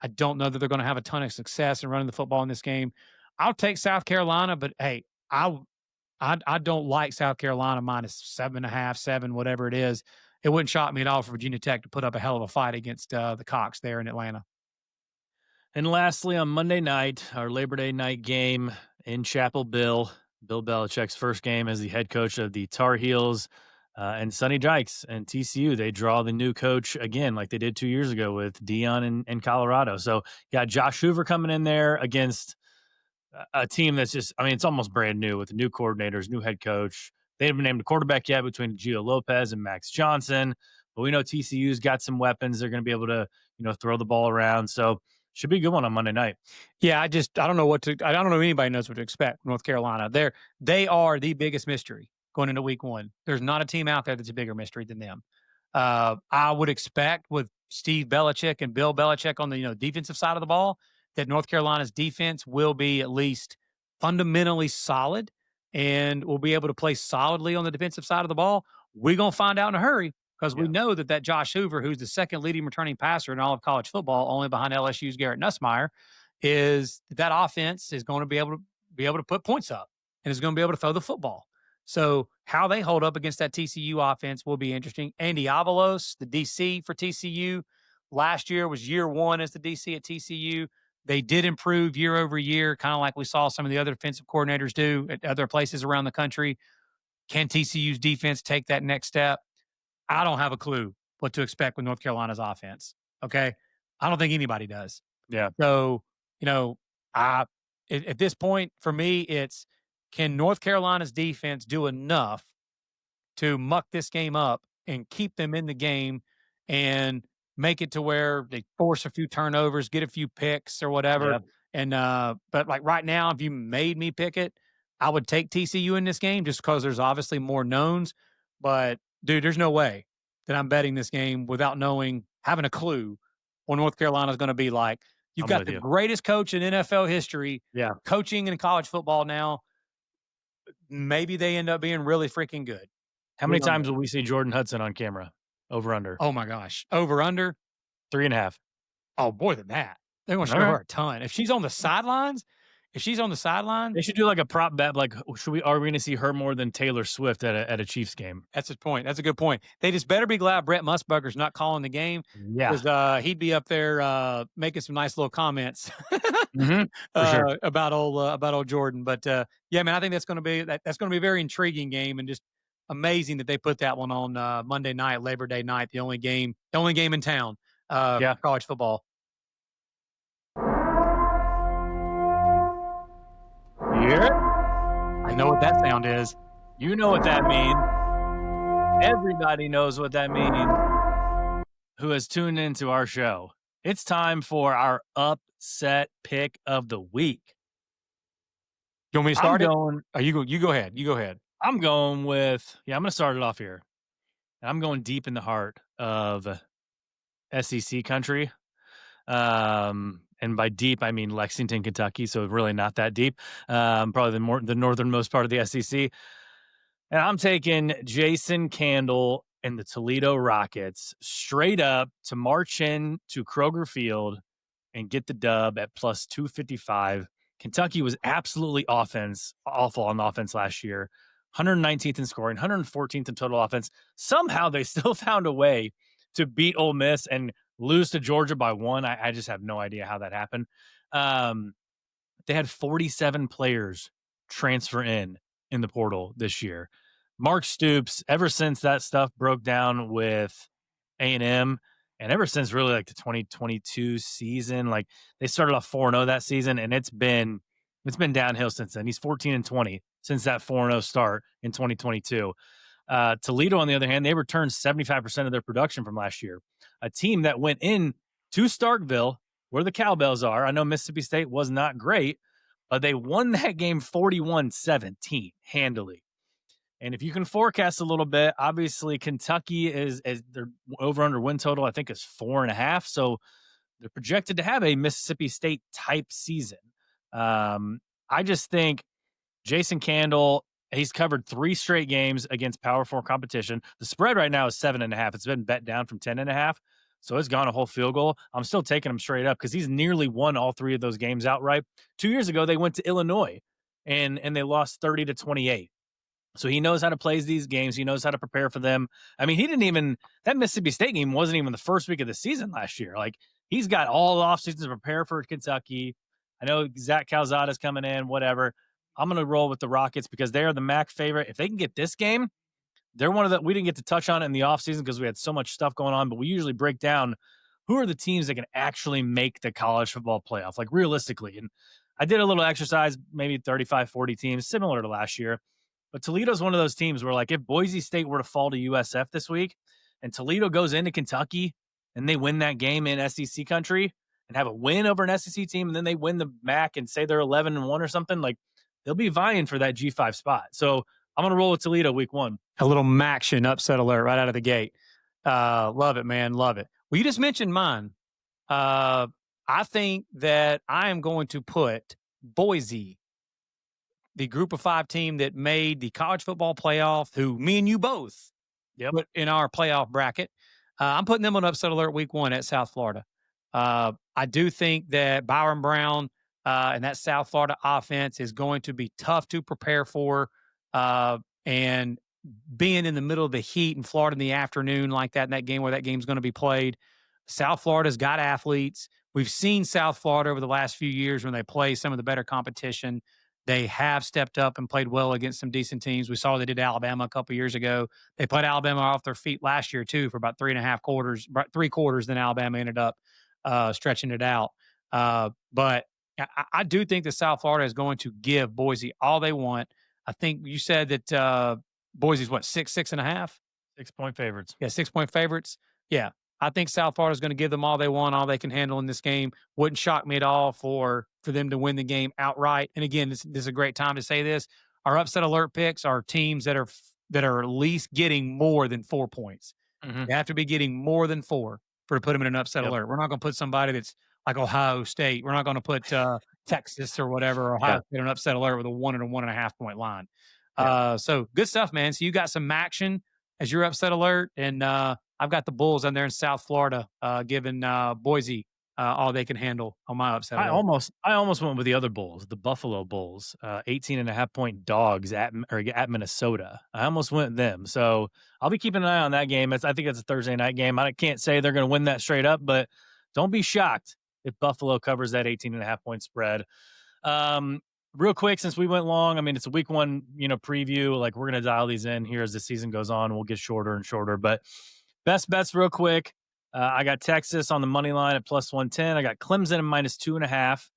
I don't know that they're going to have a ton of success in running the football in this game. I'll take South Carolina, but hey, I don't like South Carolina minus 7.5, 7, whatever it is. It wouldn't shock me at all for Virginia Tech to put up a hell of a fight against the Cox there in Atlanta. And lastly, on Monday night, our Labor Day night game in Chapel Bill, Bill Belichick's first game as the head coach of the Tar Heels, and Sonny Dykes and TCU. They draw the new coach again, like they did 2 years ago with Dion in Colorado. So you got Josh Hoover coming in there against a team that's just, I mean, it's almost brand new with the new coordinators, new head coach. They haven't named a quarterback yet between Gio Lopez and Max Johnson, but we know TCU's got some weapons. They're going to be able to, throw the ball around. So should be a good one on Monday night. Yeah, I don't know I don't know if anybody knows what to expect from North Carolina. They are the biggest mystery going into week one. There's not a team out there that's a bigger mystery than them. I would expect with Steve Belichick and Bill Belichick on the defensive side of the ball that North Carolina's defense will be at least fundamentally solid. and will be able to play solidly on the defensive side of the ball? We're going to find out in a hurry because we Yeah. know that Josh Hoover, who's the second leading returning passer in all of college football, only behind LSU's Garrett Nussmeier, is that offense is going to be able to put points up and is going to be able to throw the football. So how they hold up against that TCU offense will be interesting. Andy Avalos, the DC for TCU, last year was year one as the DC at TCU. They did improve year over year, kind of like we saw some of the other defensive coordinators do at other places around the country. Can TCU's defense take that next step? I don't have a clue what to expect with North Carolina's offense. Okay. I don't think anybody does. Yeah. So, you know, I at this point for me, it's can North Carolina's defense do enough to muck this game up and keep them in the game and make it to where they force a few turnovers, get a few picks or whatever. Yeah. And but like right now, if you made me pick it, I would take TCU in this game just because there's obviously more knowns. But dude, there's no way that I'm betting this game without knowing, having a clue what North Carolina is going to be like. You've I'm got with the you. greatest coach in NFL history Yeah. coaching in college football now. Maybe they end up being really freaking good. How We many don't times know. will we see Jordan Hudson on camera? Over under Oh my gosh. Over under? 3.5. Oh, more than that. They're gonna All show right. her a ton. If she's on the sidelines, They should do like a prop bet. Like, are we going to see her more than Taylor Swift at a Chiefs game? that's a point. That's a good point. They just better be glad Brett Musburger's not calling the game Yeah. because he'd be up there making some nice little comments For sure. about old Jordan. But yeah, man, I think that's gonna be a very intriguing game and just amazing that they put that one on Monday night, Labor Day night, the only game in town Yeah. for college football. You hear it? I know what that sound is. You know what that means. Everybody knows what that means who has tuned into our show. It's time for our upset pick of the week. You want me to I'm start it? going You go ahead. You go ahead. I'm going with I'm going to start it off here. I'm going deep in the heart of SEC country. And by deep, I mean Lexington, Kentucky. So really not that deep. Probably the northernmost part of the SEC. And I'm taking Jason Candle and the Toledo Rockets straight up to march in to Kroger Field and get the dub at plus 255. Kentucky was absolutely awful on offense last year. 119th in scoring, 114th in total offense. Somehow they still found a way to beat Ole Miss and lose to Georgia by one. I just have no idea how that happened. They had 47 players transfer in the portal this year. Mark Stoops, ever since that stuff broke down with A&M, and ever since really like the 2022 season, like they started off 4-0 that season, and it's been downhill since then. He's 14-20 since that 4-0 start in 2022. Toledo, on the other hand, they returned 75% of their production from last year. A team that went in to Starkville, where the Cowbells are. I know Mississippi State was not great, but they won that game 41-17 handily. And if you can forecast a little bit, obviously Kentucky is their over under win total, I think, is 4.5. So they're projected to have a Mississippi State type season. I just think Jason Candle, he's covered 3 straight games against Power 4 competition. The spread right now is 7.5. It's been bet down from 10.5. So it's gone a whole field goal. I'm still taking him straight up because he's nearly won all 3 of those games outright. 2 years ago, they went to Illinois and they lost 30-28. So he knows how to play these games. He knows how to prepare for them. I mean, that Mississippi State game wasn't even the first week of the season last year. Like, he's got all the offseason to prepare for Kentucky. I know Zach Calzada's coming in, whatever. I'm going to roll with the Rockets because they are the MAC favorite. If they can get this game, they're one of the, we didn't get to touch on it in the offseason because we had so much stuff going on, but we usually break down who are the teams that can actually make the college football playoff, like realistically. And I did a little exercise, maybe 35, 40 teams, similar to last year. But Toledo's one of those teams where, like, if Boise State were to fall to USF this week and Toledo goes into Kentucky and they win that game in SEC country and have a win over an SEC team, and then they win the MAC and say they're 11-1 or something, like, they'll be vying for that G5 spot. So I'm going to roll with Toledo week 1. A little Maction upset alert right out of the gate. Love it, man. Love it. Well, you just mentioned mine. I think that I am going to put Boise the group of 5 team that made the college football playoff, who me and you both Yep. put in our playoff bracket. I'm putting them on upset alert week 1 at South Florida. I do think that Byron Brown and that South Florida offense is going to be tough to prepare for. And being in the middle of the heat in Florida in the afternoon like that in that game where that game's going to be played, South Florida's got athletes. We've seen South Florida over the last few years when they play some of the better competition. They have stepped up and played well against some decent teams. We saw they did Alabama a couple years ago. They played Alabama off their feet last year too for about 3.5 quarters, about 3 quarters. Then Alabama ended up stretching it out. But I do think that South Florida is going to give Boise all they want. I think you said that Boise's what, 6.5? 6-point favorites. Yeah, 6-point favorites. Yeah, I think South Florida is going to give them all they want, all they can handle in this game. Wouldn't shock me at all for them to win the game outright. And again, this is a great time to say this. Our upset alert picks are teams that are at least getting more than 4 points. Mhm. You have to be getting more than 4 for to put them in an upset Yep. alert. We're not going to put somebody that's like Ohio State. We're not going to put Texas or whatever, or Ohio Yeah. State on an upset alert with a 1 and a 1.5 point line. Yeah. So good stuff, man. So you got some action as your upset alert, and I've got the Bulls on there in South Florida, giving Boise all they can handle on my upset alert. I almost went with the other Bulls, the Buffalo Bulls, 18.5-point dogs at Minnesota. I almost went with them. So I'll be keeping an eye on that game. I think it's a Thursday night game. I can't say they're going to win that straight up, but don't be shocked if Buffalo covers that 18.5-point spread. Um, Real quick, since we went long, I mean, it's a week 1, preview. Like, we're going to dial these in here as the season goes on. We'll get shorter and shorter, but best bets real quick. I got Texas on the money line at +110. I got Clemson at -2.5.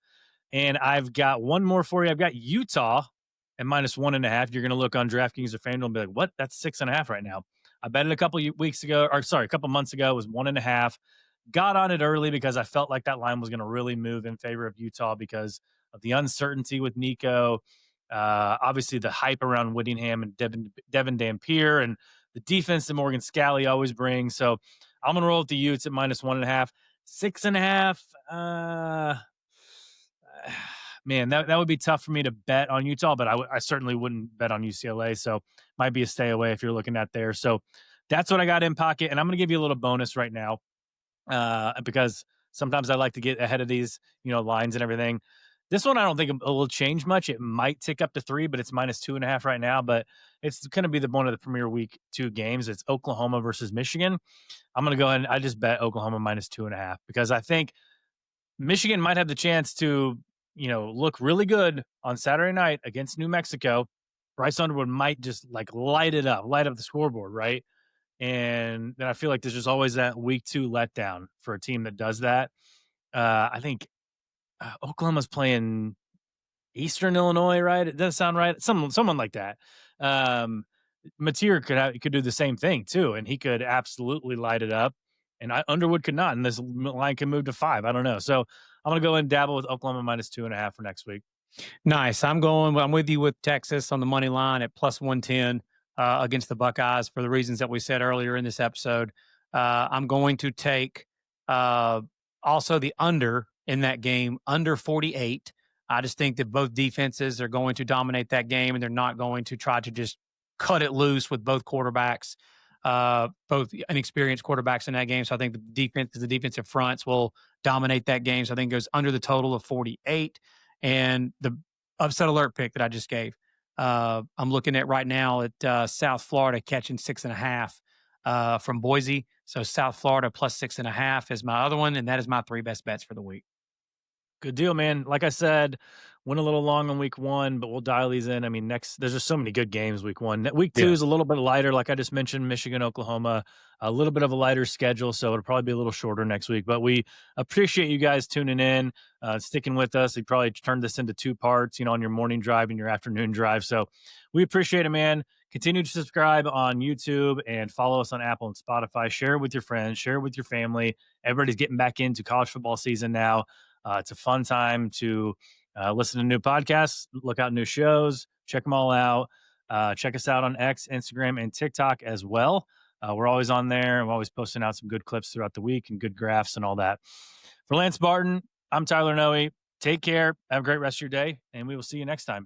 And I've got one more for you. I've got Utah at -1.5. You're going to look on DraftKings or FanDuel and be like, what? That's 6.5 right now. I bet it a couple weeks ago, or sorry, a couple months ago. It was 1.5. Got on it early because I felt like that line was going to really move in favor of Utah because of the uncertainty with Nico. Obviously, the hype around Whittingham and Devin Dampier and the defense that Morgan Scalley always brings. So I'm going to roll with the Utes at -1.5. 6.5. Man, that would be tough for me to bet on Utah, but I certainly wouldn't bet on UCLA. So might be a stay away if you're looking at there. So that's what I got in pocket. And I'm going to give you a little bonus right now because sometimes I like to get ahead of these, lines and everything. This one, I don't think it will change much. It might tick up to 3, but it's -2.5 right now. But it's going to be one of the premier week 2 games. It's Oklahoma versus Michigan. I'm going to go ahead and I just bet Oklahoma -2.5 because I think Michigan might have the chance to, look really good on Saturday night against New Mexico. Bryce Underwood might just like light up the scoreboard, right? And then I feel like there's just always that week 2 letdown for a team that does that. I think Oklahoma's playing Eastern Illinois, right? It does sound right. Someone like that. Mateer could do the same thing too, and he could absolutely light it up. And Underwood could not, and this line can move to 5. I don't know. So I'm gonna go and dabble with Oklahoma -2.5 for next week. Nice. I'm with you with Texas on the money line at +110 against the Buckeyes for the reasons that we said earlier in this episode. I'm going to take also the under in that game, under 48. I just think that both defenses are going to dominate that game, and they're not going to try to just cut it loose with both quarterbacks, both inexperienced quarterbacks in that game. So I think the defensive fronts will dominate that game. So I think it goes under the total of 48. And the upset alert pick that I just gave, I'm looking at right now at South Florida catching 6.5 from Boise. So South Florida +6.5 is my other one, and that is my 3 best bets for the week. Good deal, man. Like I said, went a little long on week 1, but we'll dial these in. I mean, there's just so many good games week 1. Week 2 Yeah. is a little bit lighter, like I just mentioned, Michigan, Oklahoma, a little bit of a lighter schedule, so it'll probably be a little shorter next week. But we appreciate you guys tuning in, sticking with us. We probably turned this into 2 parts, on your morning drive and your afternoon drive. So we appreciate it, man. Continue to subscribe on YouTube and follow us on Apple and Spotify. Share it with your friends, share it with your family. Everybody's getting back into college football season now. It's a fun time to listen to new podcasts, look out new shows, check them all out. Check us out on X, Instagram, and TikTok as well. We're always on there. I'm always posting out some good clips throughout the week and good graphs and all that. For Lance Barton, I'm Tyler Noe. Take care. Have a great rest of your day, and we will see you next time.